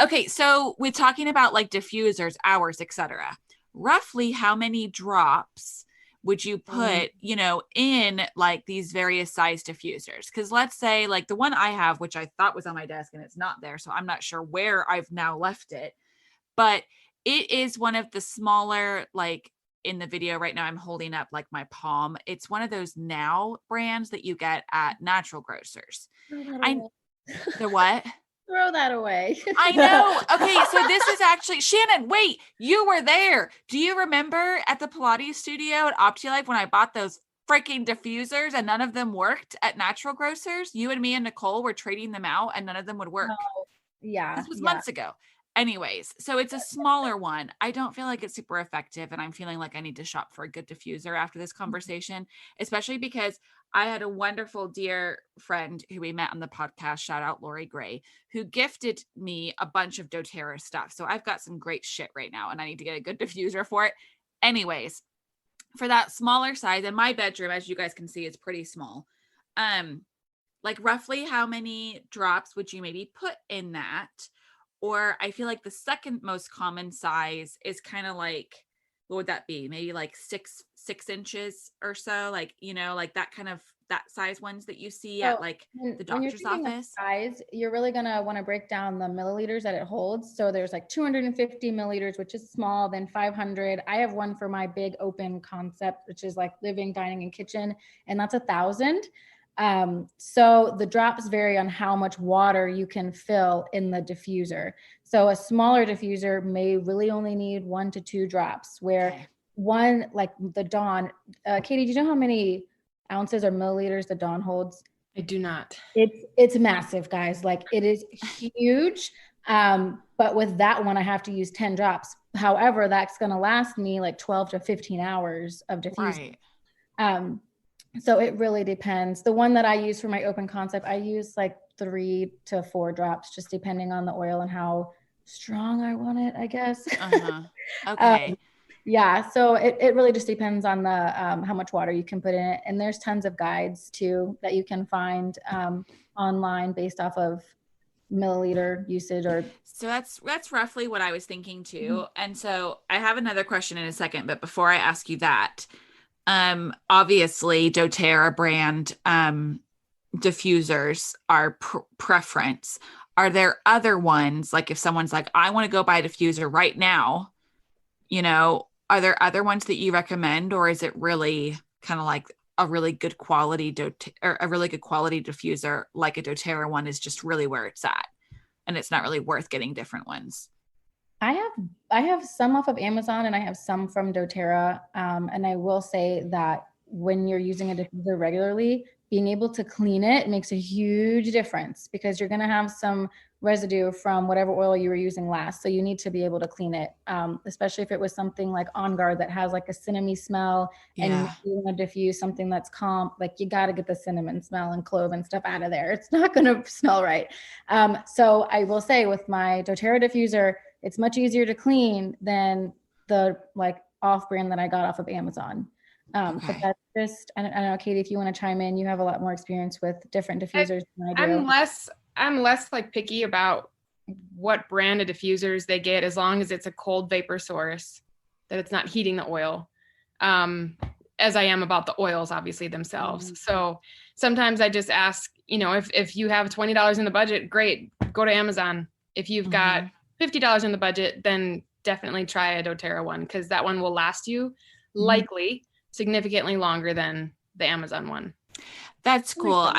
Okay. So we're talking about like diffusers, hours, etc. Roughly how many drops would you put, in like these various size diffusers? Because let's say like the one I have, which I thought was on my desk and it's not there. So I'm not sure where I've now left it, but it is one of the smaller, like in the video right now, I'm holding up like my palm. It's one of those Now brands that you get at natural grocers. The what? Throw that away. I know. Okay. So this is actually Shannon. Wait, you were there. Do you remember at the Pilates studio at OptiLife when I bought those freaking diffusers and none of them worked at natural grocers? You and me and Nicole were trading them out and none of them would work. Oh, yeah. This was months ago. Anyways, so it's a smaller one. I don't feel like it's super effective and I'm feeling like I need to shop for a good diffuser after this conversation, especially because I had a wonderful dear friend who we met on the podcast, shout out Lori Gray, who gifted me a bunch of doTERRA stuff. So I've got some great shit right now and I need to get a good diffuser for it. Anyways, for that smaller size, and my bedroom, as you guys can see, is pretty small. Like roughly how many drops would you maybe put in that? Or I feel like the second most common size is kind of like, what would that be? Maybe like six inches or so, like, like that kind of that size ones that you see at like the doctor's office. Size, you're really going to want to break down the milliliters that it holds. So there's like 250 milliliters, which is small, then 500. I have one for my big open concept, which is like living, dining, and kitchen. And that's 1,000. So the drops vary on how much water you can fill in the diffuser. So a smaller diffuser may really only need 1 to 2 drops, where one, like the Dawn, Katie, do you know how many ounces or milliliters the Dawn holds? I do not. It's massive, guys. Like it is huge, But with that one, I have to use 10 drops. However, that's going to last me like 12 to 15 hours of diffusing. Right. So it really depends. The one that I use for my open concept, I use like 3 to 4 drops, just depending on the oil and how strong I want it, I guess. Uh-huh. Okay. Yeah, so it really just depends on the how much water you can put in it. And there's tons of guides too that you can find online based off of milliliter usage. Or So that's roughly what I was thinking too. And so I have another question in a second, but before I ask you that, obviously doTERRA brand diffusers are preference. Are there other ones, like if someone's like, I want to go buy a diffuser right now, are there other ones that you recommend, or is it really kind of like a really good quality or a really good quality diffuser, like a doTERRA one is just really where it's at, and it's not really worth getting different ones? I have some off of Amazon and I have some from doTERRA. And I will say that when you're using a diffuser regularly, being able to clean it makes a huge difference, because you're going to have some residue from whatever oil you were using last. So you need to be able to clean it, especially if it was something like On Guard that has like a cinnamon smell, and you want to diffuse something that's calm. Like you got to get the cinnamon smell and clove and stuff out of there. It's not going to smell right. So I will say with my doTERRA diffuser, it's much easier to clean than the like off brand that I got off of Amazon. But that's just, I don't know, Katie, if you want to chime in, you have a lot more experience with different diffusers than I do. I'm less like picky about what brand of diffusers they get, as long as it's a cold vapor source, that it's not heating the oil, as I am about the oils, obviously, themselves. Mm-hmm. So sometimes I just ask, if you have $20 in the budget, great, go to Amazon. If you've got $50 in the budget, then definitely try a doTERRA one, because that one will last you likely significantly longer than the Amazon one. That's cool.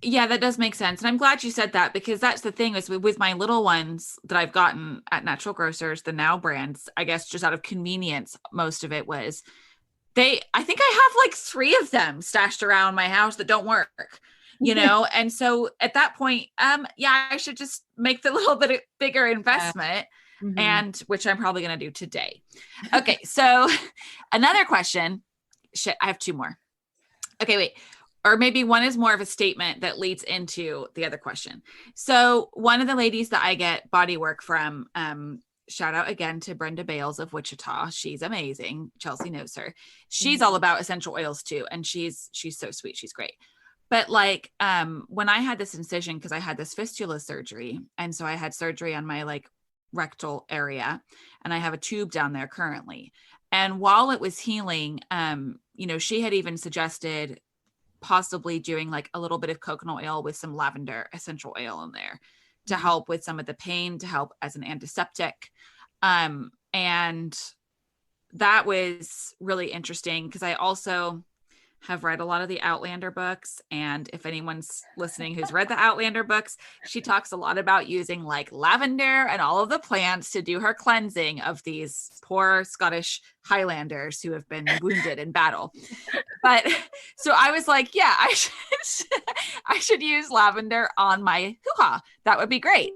Yeah, that does make sense. And I'm glad you said that, because that's the thing is with my little ones that I've gotten at Natural Grocers, the Now brands, I guess just out of convenience, most of it was I think I have like 3 of them stashed around my house that don't work, And so at that point, I should just make the little bit bigger investment. And which I'm probably going to do today. Okay. So another question. I have 2 more. Okay, wait. Or maybe one is more of a statement that leads into the other question. So one of the ladies that I get body work from, shout out again to Brenda Bales of Wichita. She's amazing. Chelsea knows her. She's all about essential oils too. And she's so sweet. She's great. But like, when I had this incision, because I had this fistula surgery. And so I had surgery on my like rectal area, and I have a tube down there currently. And while it was healing, she had even suggested possibly doing like a little bit of coconut oil with some lavender essential oil in there to help with some of the pain, to help as an antiseptic. And that was really interesting, because I also have read a lot of the Outlander books. And if anyone's listening who's read the Outlander books, she talks a lot about using like lavender and all of the plants to do her cleansing of these poor Scottish Highlanders who have been wounded in battle. But so I was like, yeah, I should use lavender on my hoo-ha. That would be great.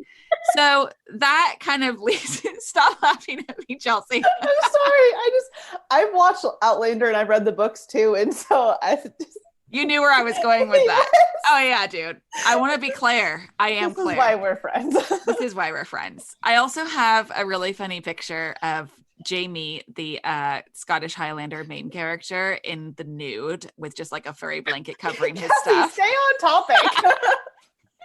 So that kind of leads, stop laughing at me, Chelsea. I'm sorry. I've watched Outlander and I've read the books too. And so you knew where I was going with that. Yes. Oh yeah, dude. I want to be Claire. I am Claire. This is why we're friends. This is why we're friends. I also have a really funny picture of Jamie, the Scottish Highlander main character, in the nude with just like a furry blanket covering his stuff. Stay on topic.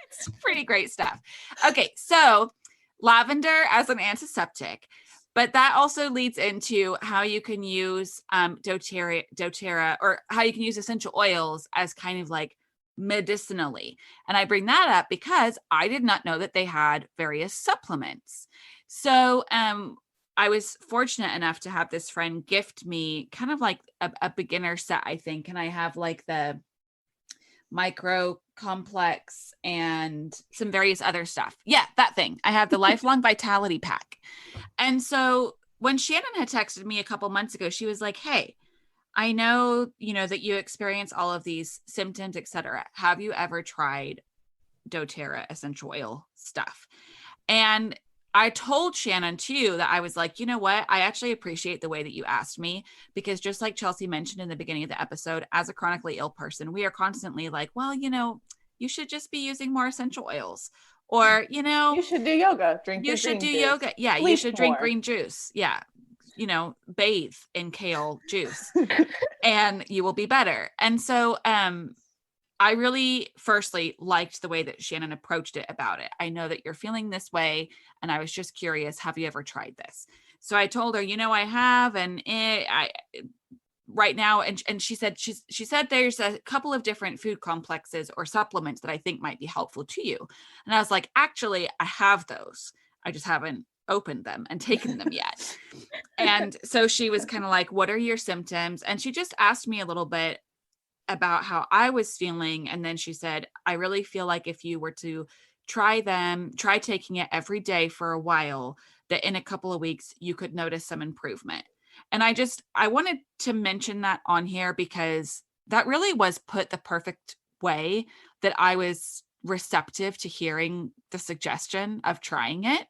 It's pretty great stuff. Okay, so lavender as an antiseptic, but that also leads into how you can use doTERRA, or how you can use essential oils as kind of like medicinally. And I bring that up because I did not know that they had various supplements. So I was fortunate enough to have this friend gift me kind of like a beginner set, I think. And I have like the micro complex and some various other stuff. Yeah, that thing. I have the lifelong vitality pack. And so when Shannon had texted me a couple months ago, she was like, hey, I know, that you experience all of these symptoms, etc. Have you ever tried doTERRA essential oil stuff? And I told Shannon too that I was like, you know what? I actually appreciate the way that you asked me, because just like Chelsea mentioned in the beginning of the episode, as a chronically ill person, we are constantly like, well, you should just be using more essential oils, or, You should do yoga, drink you your should green do juice, yoga. Yeah. You sleep should drink more. green juice. Yeah. Bathe in kale juice and you will be better. And so, I really firstly liked the way that Shannon approached it about it. I know that you're feeling this way, and I was just curious, have you ever tried this? So I told her, I have, and I right now, and she said there's a couple of different food complexes or supplements that I think might be helpful to you. And I was like, actually, I have those. I just haven't opened them and taken them yet. And so she was kind of like, what are your symptoms? And she just asked me a little bit about how I was feeling. And then she said, I really feel like if you were to try taking it every day for a while, that in a couple of weeks, you could notice some improvement. And I wanted to mention that on here because that really was put the perfect way that I was receptive to hearing the suggestion of trying it,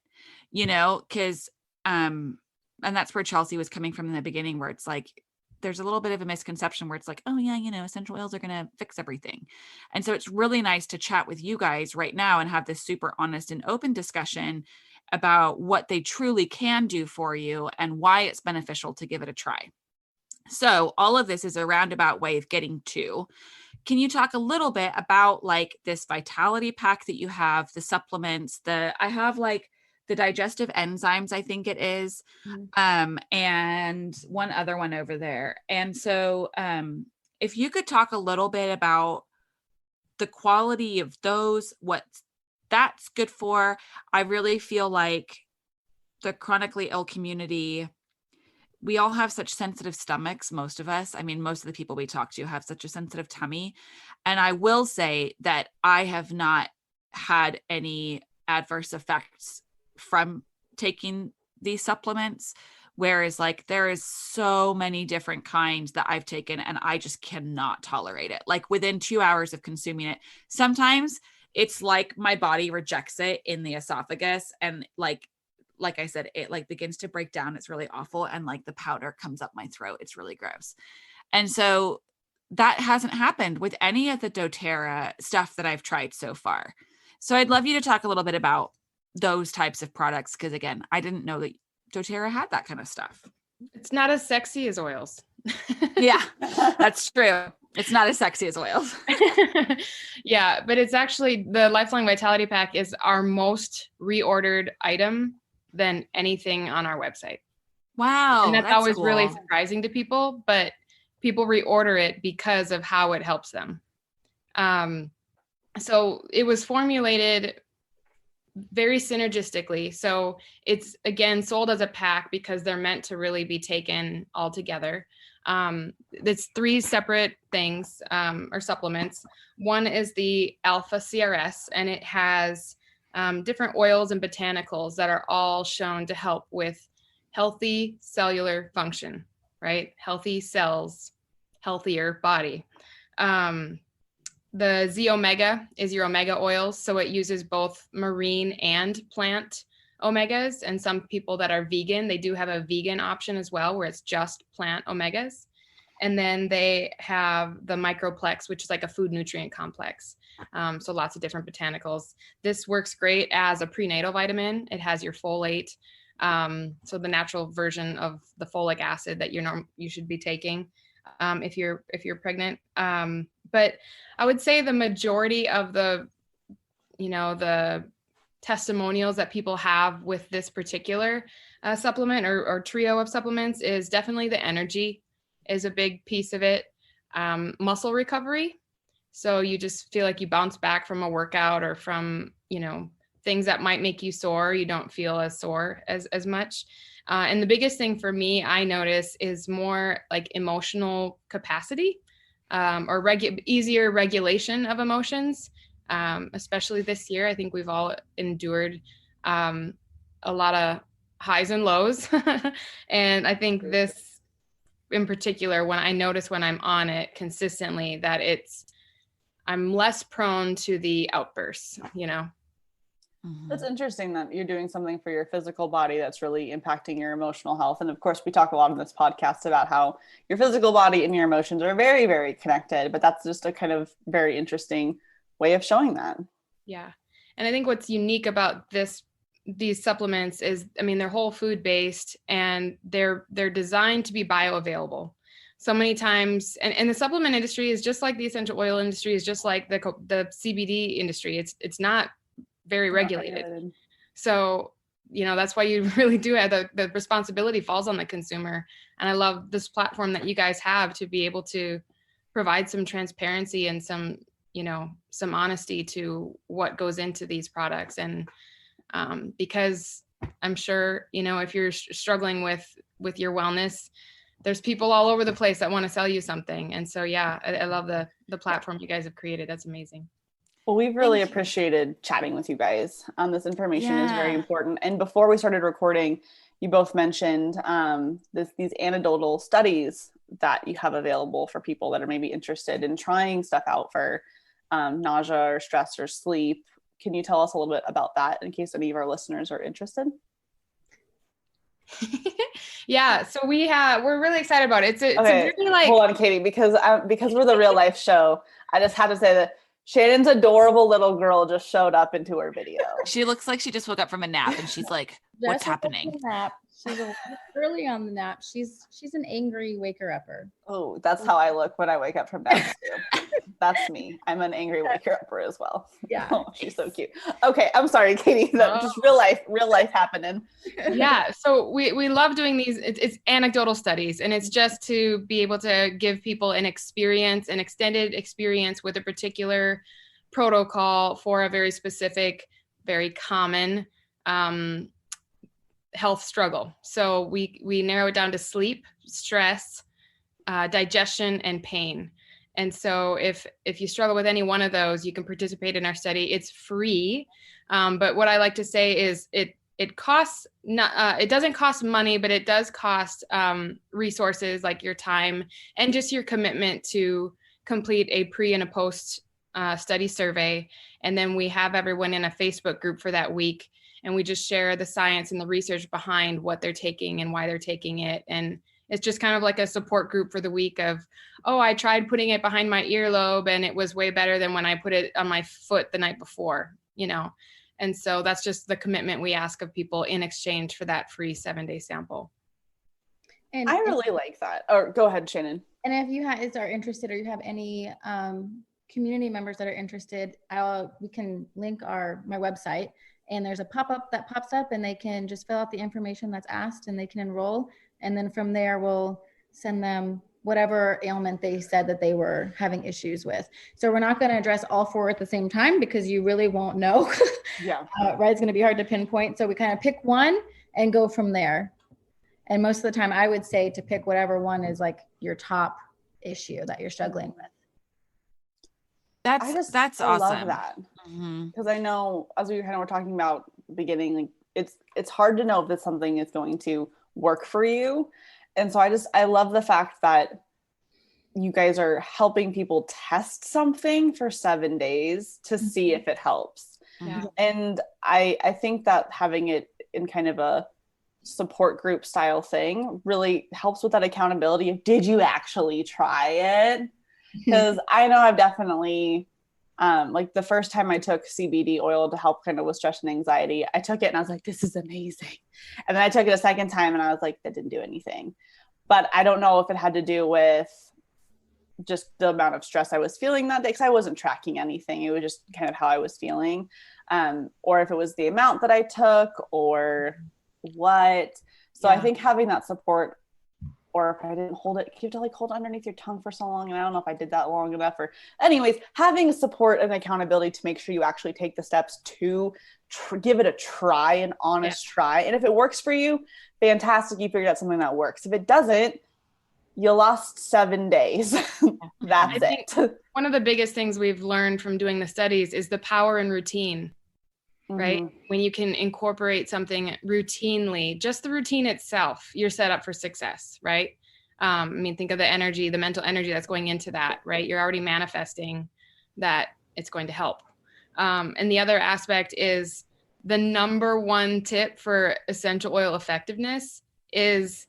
because, and that's where Chelsea was coming from in the beginning, where it's like, there's a little bit of a misconception where it's like, oh yeah, essential oils are going to fix everything. And so it's really nice to chat with you guys right now and have this super honest and open discussion about what they truly can do for you and why it's beneficial to give it a try. So all of this is a roundabout way of getting to. Can you talk a little bit about like this vitality pack that you have, the supplements, I have like the digestive enzymes, I think it is, and one other one over there. And so if you could talk a little bit about the quality of those, what that's good for. I really feel like the chronically ill community, we all have such sensitive stomachs, most of us. I mean, most of the people we talk to have such a sensitive tummy. And I will say that I have not had any adverse effects from taking these supplements, whereas like there is so many different kinds that I've taken and I just cannot tolerate it. Like within 2 hours of consuming it, sometimes it's like my body rejects it in the esophagus, and like I said, it like begins to break down. It's really awful, and like the powder comes up my throat. It's really gross. And so that hasn't happened with any of the doTERRA stuff that I've tried so far. So I'd love you to talk a little bit about those types of products, because again, I didn't know that doTERRA had that kind of stuff. It's not as sexy as oils. Yeah, that's true. It's not as sexy as oils. Yeah, but it's actually, the Lifelong Vitality Pack is our most reordered item than anything on our website. Wow. And that's always cool. really surprising to people, but people reorder it because of how it helps them. So it was formulated very synergistically. So it's, again, sold as a pack because they're meant to really be taken all together. It's 3 separate things, or supplements. One is the Alpha CRS, and it has different oils and botanicals that are all shown to help with healthy cellular function, right? Healthy cells, healthier body. The Z Omega is your omega oils. So it uses both marine and plant omegas. And some people that are vegan, they do have a vegan option as well, where it's just plant omegas. And then they have the Microplex, which is like a food nutrient complex. So lots of different botanicals. This works great as a prenatal vitamin. It has your folate. So the natural version of the folic acid that you should be taking if you're pregnant. But I would say the majority of the testimonials that people have with this particular supplement or trio of supplements is definitely the energy is a big piece of it. Muscle recovery. So you just feel like you bounce back from a workout or from, things that might make you sore. You don't feel as sore as much. And the biggest thing for me, I notice, is more like emotional capacity, or easier regulation of emotions. Especially this year, I think we've all endured a lot of highs and lows. And I think this in particular, when I'm on it consistently, that I'm less prone to the outbursts, It's interesting that you're doing something for your physical body that's really impacting your emotional health. And of course, we talk a lot in this podcast about how your physical body and your emotions are very, very connected, but that's just a kind of very interesting way of showing that. Yeah. And I think what's unique about these supplements is, I mean, they're whole food based and they're designed to be bioavailable. So many times, and the supplement industry is just like the essential oil industry, is just like the CBD industry. It's not very regulated. So, that's why you really do have the responsibility falls on the consumer. And I love this platform that you guys have to be able to provide some transparency and some honesty to what goes into these products. And because I'm sure, if you're struggling with your wellness, there's people all over the place that want to sell you something. And so, yeah, I love the platform you guys have created. That's amazing. Well, we've really appreciated chatting with you guys. This information is very important. And before we started recording, you both mentioned these anecdotal studies that you have available for people that are maybe interested in trying stuff out for nausea or stress or sleep. Can you tell us a little bit about that in case any of our listeners are interested? Yeah, so we're really excited about it. It's okay. Really like, hold on, Katie, because we're the real life show. I just had to say that Shannon's adorable little girl just showed up into her video. She looks like she just woke up from a nap and she's like, what's happening? She's early on the nap. She's an angry waker upper. Oh, that's how I look when I wake up from naps too. That's me. I'm an angry waker upper as well. Yeah. Oh, she's so cute. Okay, I'm sorry, Katie. Just real life happening. Yeah. So we love doing these. It's anecdotal studies, and it's just to be able to give people an extended experience with a particular protocol for a very specific, very common health struggle. So we narrow it down to sleep, stress, digestion, and pain. And so if you struggle with any one of those, you can participate in our study. It's free. But what I like to say is it costs not, it doesn't cost money, but it does cost resources like your time and just your commitment to complete a pre and a post study survey. And then we have everyone in a Facebook group for that week. And we just share the science and the research behind what they're taking and why they're taking it. And it's just kind of like a support group for the week of, oh, I tried putting it behind my earlobe and it was way better than when I put it on my foot the night before, And so that's just the commitment we ask of people in exchange for that free 7-day sample. And I really like that. Or go ahead, Shannon. And if you are interested or you have any community members that are interested, we can link my website. And there's a pop-up that pops up and they can just fill out the information that's asked and they can enroll. And then from there, we'll send them whatever ailment they said that they were having issues with. So we're not going to address all 4 at the same time because you really won't know. Yeah. Right. It's going to be hard to pinpoint. So we kind of pick one and go from there. And most of the time I would say to pick whatever one is like your top issue that you're struggling with. That's awesome. I love that. Because I know, as we kind of were talking about at the beginning, like it's hard to know if this something is going to work for you. And so I love the fact that you guys are helping people test something for 7 days to see if it helps. Yeah. And I think that having it in kind of a support group style thing really helps with that accountability of, did you actually try it? Because I know I've definitely, like the first time I took CBD oil to help kind of with stress and anxiety, I took it and I was like, this is amazing. And then I took it a second time and I was like, that didn't do anything. But I don't know if it had to do with just the amount of stress I was feeling that day, because I wasn't tracking anything. It was just kind of how I was feeling. Or if it was the amount that I took or what. So I think having that support, or if I didn't hold it, you have to like hold it underneath your tongue for so long. And I don't know if I did that long enough. Or anyways, having support and accountability to make sure you actually take the steps to give it a try, an honest try. And if it works for you, fantastic. You figured out something that works. If it doesn't, you lost 7 days. That's it. One of the biggest things we've learned from doing the studies is the power in routine. Right? When you can incorporate something routinely, just the routine itself, you're set up for success, right? I mean, think of the energy, the mental energy that's going into that, right? You're already manifesting that it's going to help. And the other aspect is the number one tip for essential oil effectiveness is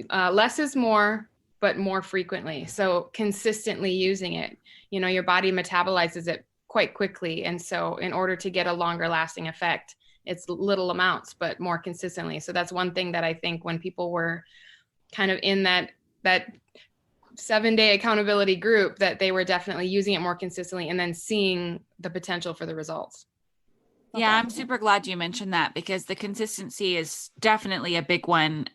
less is more, but more frequently. So consistently using it, your body metabolizes it quite quickly. And so in order to get a longer lasting effect, it's little amounts, but more consistently. So that's one thing that I think when people were kind of in that 7-day accountability group, that they were definitely using it more consistently and then seeing the potential for the results. Yeah, I'm super glad you mentioned that, because the consistency is definitely a big one,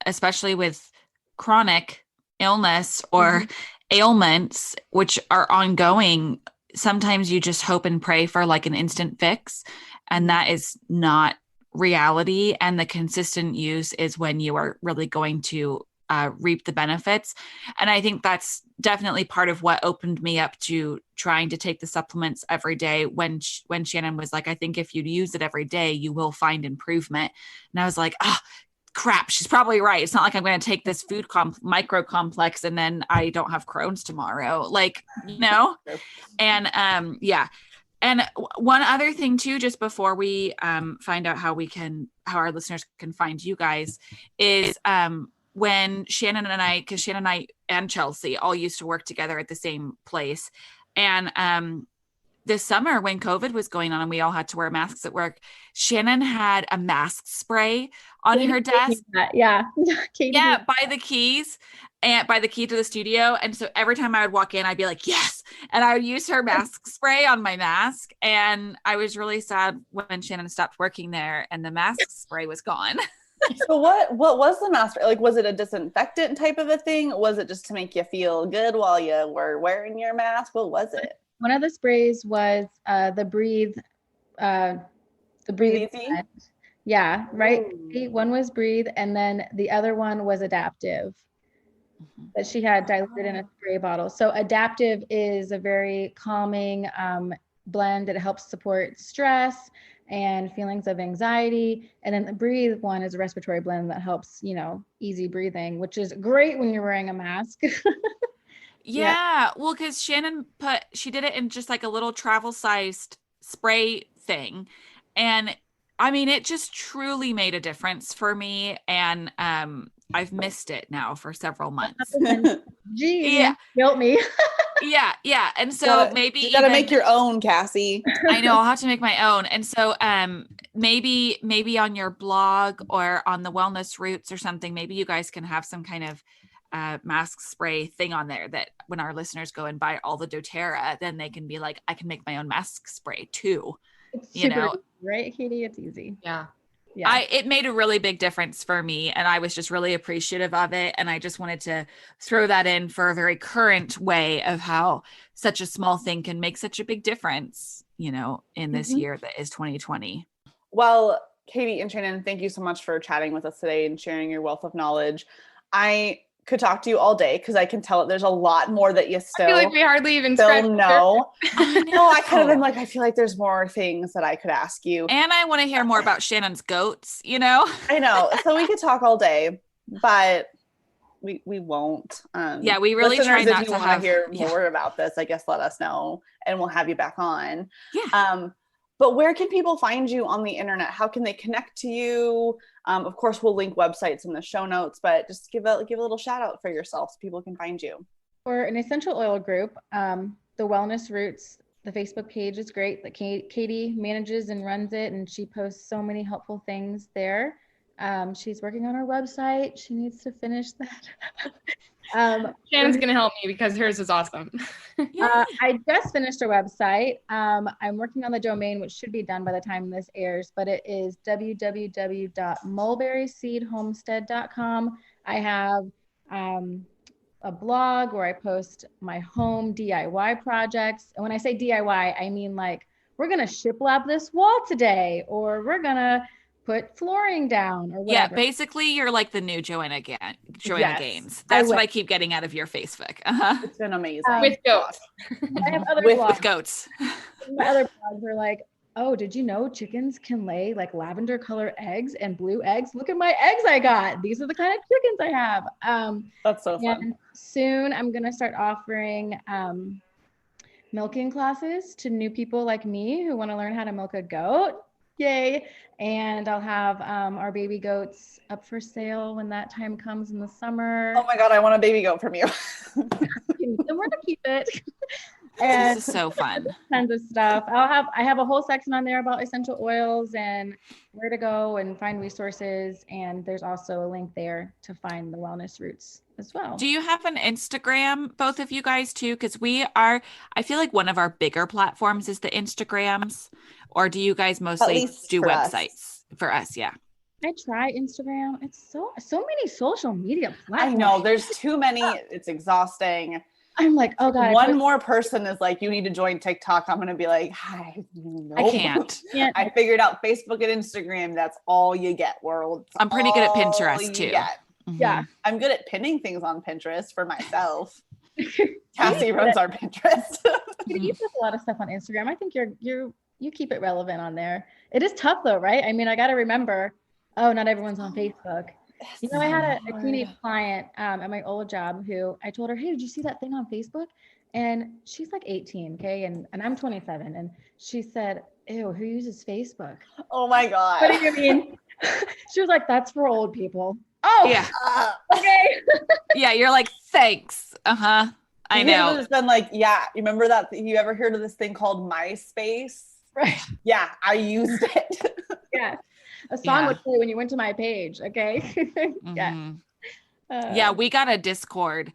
especially with chronic illness or ailments, which are ongoing. Sometimes you just hope and pray for like an instant fix, and that is not reality. And the consistent use is when you are really going to reap the benefits. And I think that's definitely part of what opened me up to trying to take the supplements every day when Shannon was like, I think if you use it every day, you will find improvement. And I was like, crap, she's probably right. It's not like I'm going to take this food micro complex and then I don't have Crohn's tomorrow. And yeah. And one other thing too, just before we find out how our listeners can find you guys, is when Shannon and I, because Shannon and I and Chelsea all used to work together at the same place. And this summer when COVID was going on and we all had to wear masks at work, Shannon had a mask spray on her desk. Yeah. Yeah, by the keys and by the key to the studio. And so every time I would walk in, I'd be like, yes. And I would use her mask spray on my mask. And I was really sad when Shannon stopped working there and the mask spray was gone. So what was the mask? Like, was it a disinfectant type of a thing? Was it just to make you feel good while you were wearing your mask? What was it? One of the sprays was the breathe Easy? Yeah, right. Ooh. One was breathe, and then the other one was adaptive that she had diluted in a spray bottle. So adaptive is a very calming blend that helps support stress and feelings of anxiety. And then the breathe one is a respiratory blend that helps, easy breathing, which is great when you're wearing a mask. Yeah. Well, because Shannon she did it in just like a little travel sized spray thing. And I mean, it just truly made a difference for me. And I've missed it now for several months. Geez, yeah. Guilt me. Yeah. And so maybe you gotta make your own, Cassie. I know, I'll have to make my own. And so maybe on your blog or on the Wellness Roots or something, maybe you guys can have some kind of mask spray thing on there that when our listeners go and buy all the doTERRA, then they can be like, I can make my own mask spray too. It's super easy, right, Katie? It's easy. Yeah. It made a really big difference for me, and I was just really appreciative of it. And I just wanted to throw that in for a very current way of how such a small thing can make such a big difference, in this year that is 2020. Well, Katie and Shannon, thank you so much for chatting with us today and sharing your wealth of knowledge. I could talk to you all day because I can tell that there's a lot more that you still I feel like we hardly even know. I kind of been like, I feel like there's more things that I could ask you. And I want to hear more about Shannon's goats, I know. So we could talk all day, but we won't. We really try not if you to want to hear more about this, I guess let us know and we'll have you back on. Yeah. But where can people find you on the internet? How can they connect to you? Of course, we'll link websites in the show notes, but just give a little shout out for yourself so people can find you. For an essential oil group, the Wellness Roots, the Facebook page is great. That Katie manages and runs it, and she posts so many helpful things there. She's working on her website. She needs to finish that. Shannon's going to help me because hers is awesome. I just finished her website. I'm working on the domain, which should be done by the time this airs, but it is www.mulberryseedhomestead.com. I have a blog where I post my home DIY projects. And when I say DIY, I mean like, we're going to shiplap this wall today, or we're going to put flooring down or whatever. Yeah, basically you're like the new Joanna Gaines. That's what I keep getting out of your Facebook. It's been amazing. With goats. I have other with goats. My other blogs are like, oh, did you know chickens can lay like lavender color eggs and blue eggs? Look at my eggs I got. These are the kind of chickens I have. That's so fun. And soon I'm going to start offering milking classes to new people like me who want to learn how to milk a goat. Yay. And I'll have our baby goats up for sale when that time comes in the summer. Oh my God, I want a baby goat from you. Somewhere to keep it. This is so fun. Tons of stuff. I have a whole section on there about essential oils and where to go and find resources. And there's also a link there to find the wellness roots as well. Do you have an Instagram, both of you guys too? Because I feel like one of our bigger platforms is the Instagrams, or do you guys mostly do websites for us? Yeah. I try Instagram. It's so many social media platforms. I know there's too many. It's exhausting. I'm like, oh God. One more person is like, you need to join TikTok. I'm going to be like, hi, no. I can't. I figured out Facebook and Instagram. That's all you get, world. I'm pretty good at Pinterest too. Mm-hmm. Yeah. I'm good at pinning things on Pinterest for myself. Cassie runs our Pinterest. You post a lot of stuff on Instagram. I think you keep it relevant on there. It is tough though, right? I mean, I got to remember, not everyone's on Facebook. You know, I had a teenage client at my old job who I told her, hey, did you see that thing on Facebook? And she's like 18, okay? And I'm 27. And she said, ew, who uses Facebook? Oh my God. What do you mean? She was like, that's for old people. Oh, yeah. Okay. Yeah, you're like, thanks. Uh-huh. I know. It's been like, yeah, you remember that? You ever heard of this thing called MySpace? Right. Yeah, I used it. Yeah. A song would play when you went to my page. Okay. Mm-hmm. Yeah. Yeah, we got a Discord.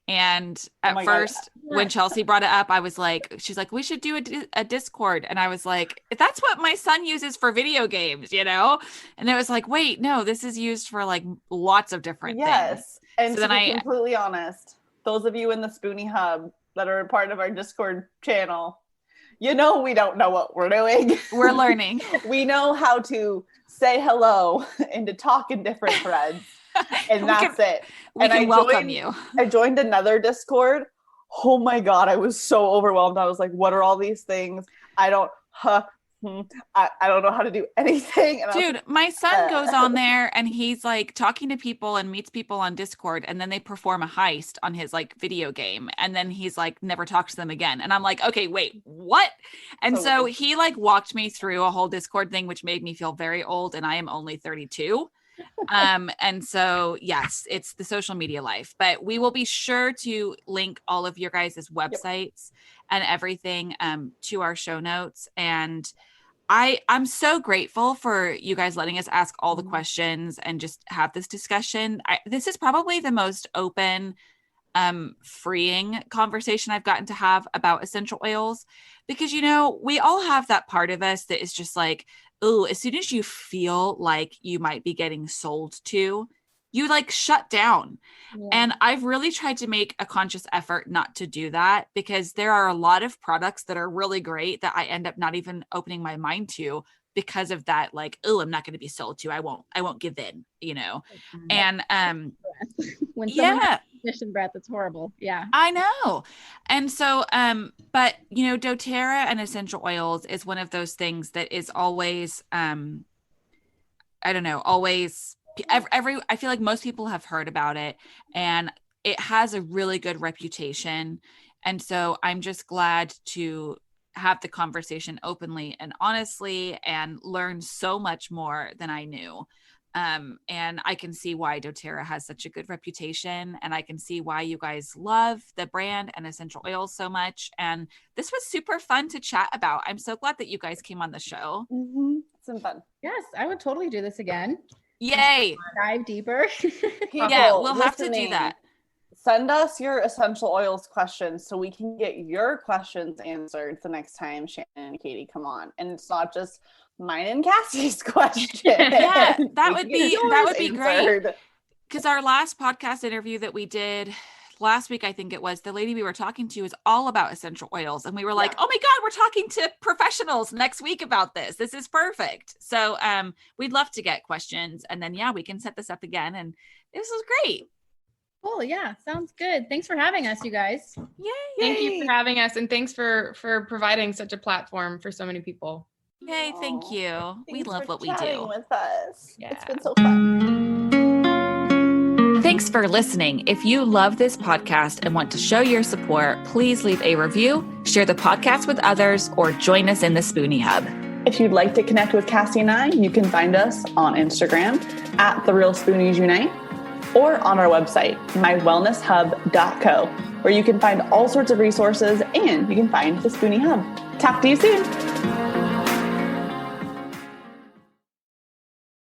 And at first, when Chelsea brought it up, I was like, she's like, we should do a Discord. And I was like, that's what my son uses for video games, you know? And it was like, wait, no, this is used for like lots of different things. Yes. And so to then be completely honest, those of you in the Spoonie Hub that are a part of our Discord channel, you know, we don't know what we're doing. We're learning. We know how to say hello and to talk in different threads. And that's it. We can welcome you. I joined another Discord. Oh my God, I was so overwhelmed. I was like, what are all these things? I don't know how to do anything. And dude, my son goes on there and he's like talking to people and meets people on Discord, and then they perform a heist on his like video game, and then he's like never talks to them again. And I'm like, okay, wait, what? And so he like walked me through a whole Discord thing, which made me feel very old, and I am only 32. And so yes, it's the social media life, but we will be sure to link all of your guys' websites and everything to our show notes. And I'm so grateful for you guys letting us ask all the questions and just have this discussion. This is probably the most open, freeing conversation I've gotten to have about essential oils, because, you know, we all have that part of us that is just like, oh, as soon as you feel like you might be getting sold to, you like shut down. Yeah. And I've really tried to make a conscious effort not to do that, because there are a lot of products that are really great that I end up not even opening my mind to because of that. Like, oh, I'm not going to be sold to. I won't give in, you know? And, when someone has mission breath, it's horrible. Yeah, I know. And so, but you know, doTERRA and essential oils is one of those things that is always, I don't know, always I feel like most people have heard about it, and it has a really good reputation. And so I'm just glad to have the conversation openly and honestly and learn so much more than I knew. And I can see why doTERRA has such a good reputation, and I can see why you guys love the brand and essential oils so much. And this was super fun to chat about. I'm so glad that you guys came on the show. Mm-hmm. It's been fun. Yes, I would totally do this again. Yay. Dive deeper. Yeah, we'll have to do that. Send us your essential oils questions so we can get your questions answered the next time Shannon and Katie come on. And it's not just mine and Cassie's question. Yeah, that would be great. Because our last podcast interview that we did last week, I think it was, the lady we were talking to is all about essential oils. And we were like, oh my God, we're talking to professionals next week about this. This is perfect. So we'd love to get questions. And then, yeah, we can set this up again. And this was great. Cool. Yeah. Sounds good. Thanks for having us, you guys. Yay. Thank you for having us. And thanks for providing such a platform for so many people. Yay. Thank you. We love what we do. With us. Yeah. It's been so fun. Thanks for listening. If you love this podcast and want to show your support, please leave a review, share the podcast with others, or join us in the Spoonie Hub. If you'd like to connect with Cassie and I, you can find us on Instagram at The Real Spoonies Unite or on our website, mywellnesshub.co, where you can find all sorts of resources and you can find the Spoonie Hub. Talk to you soon.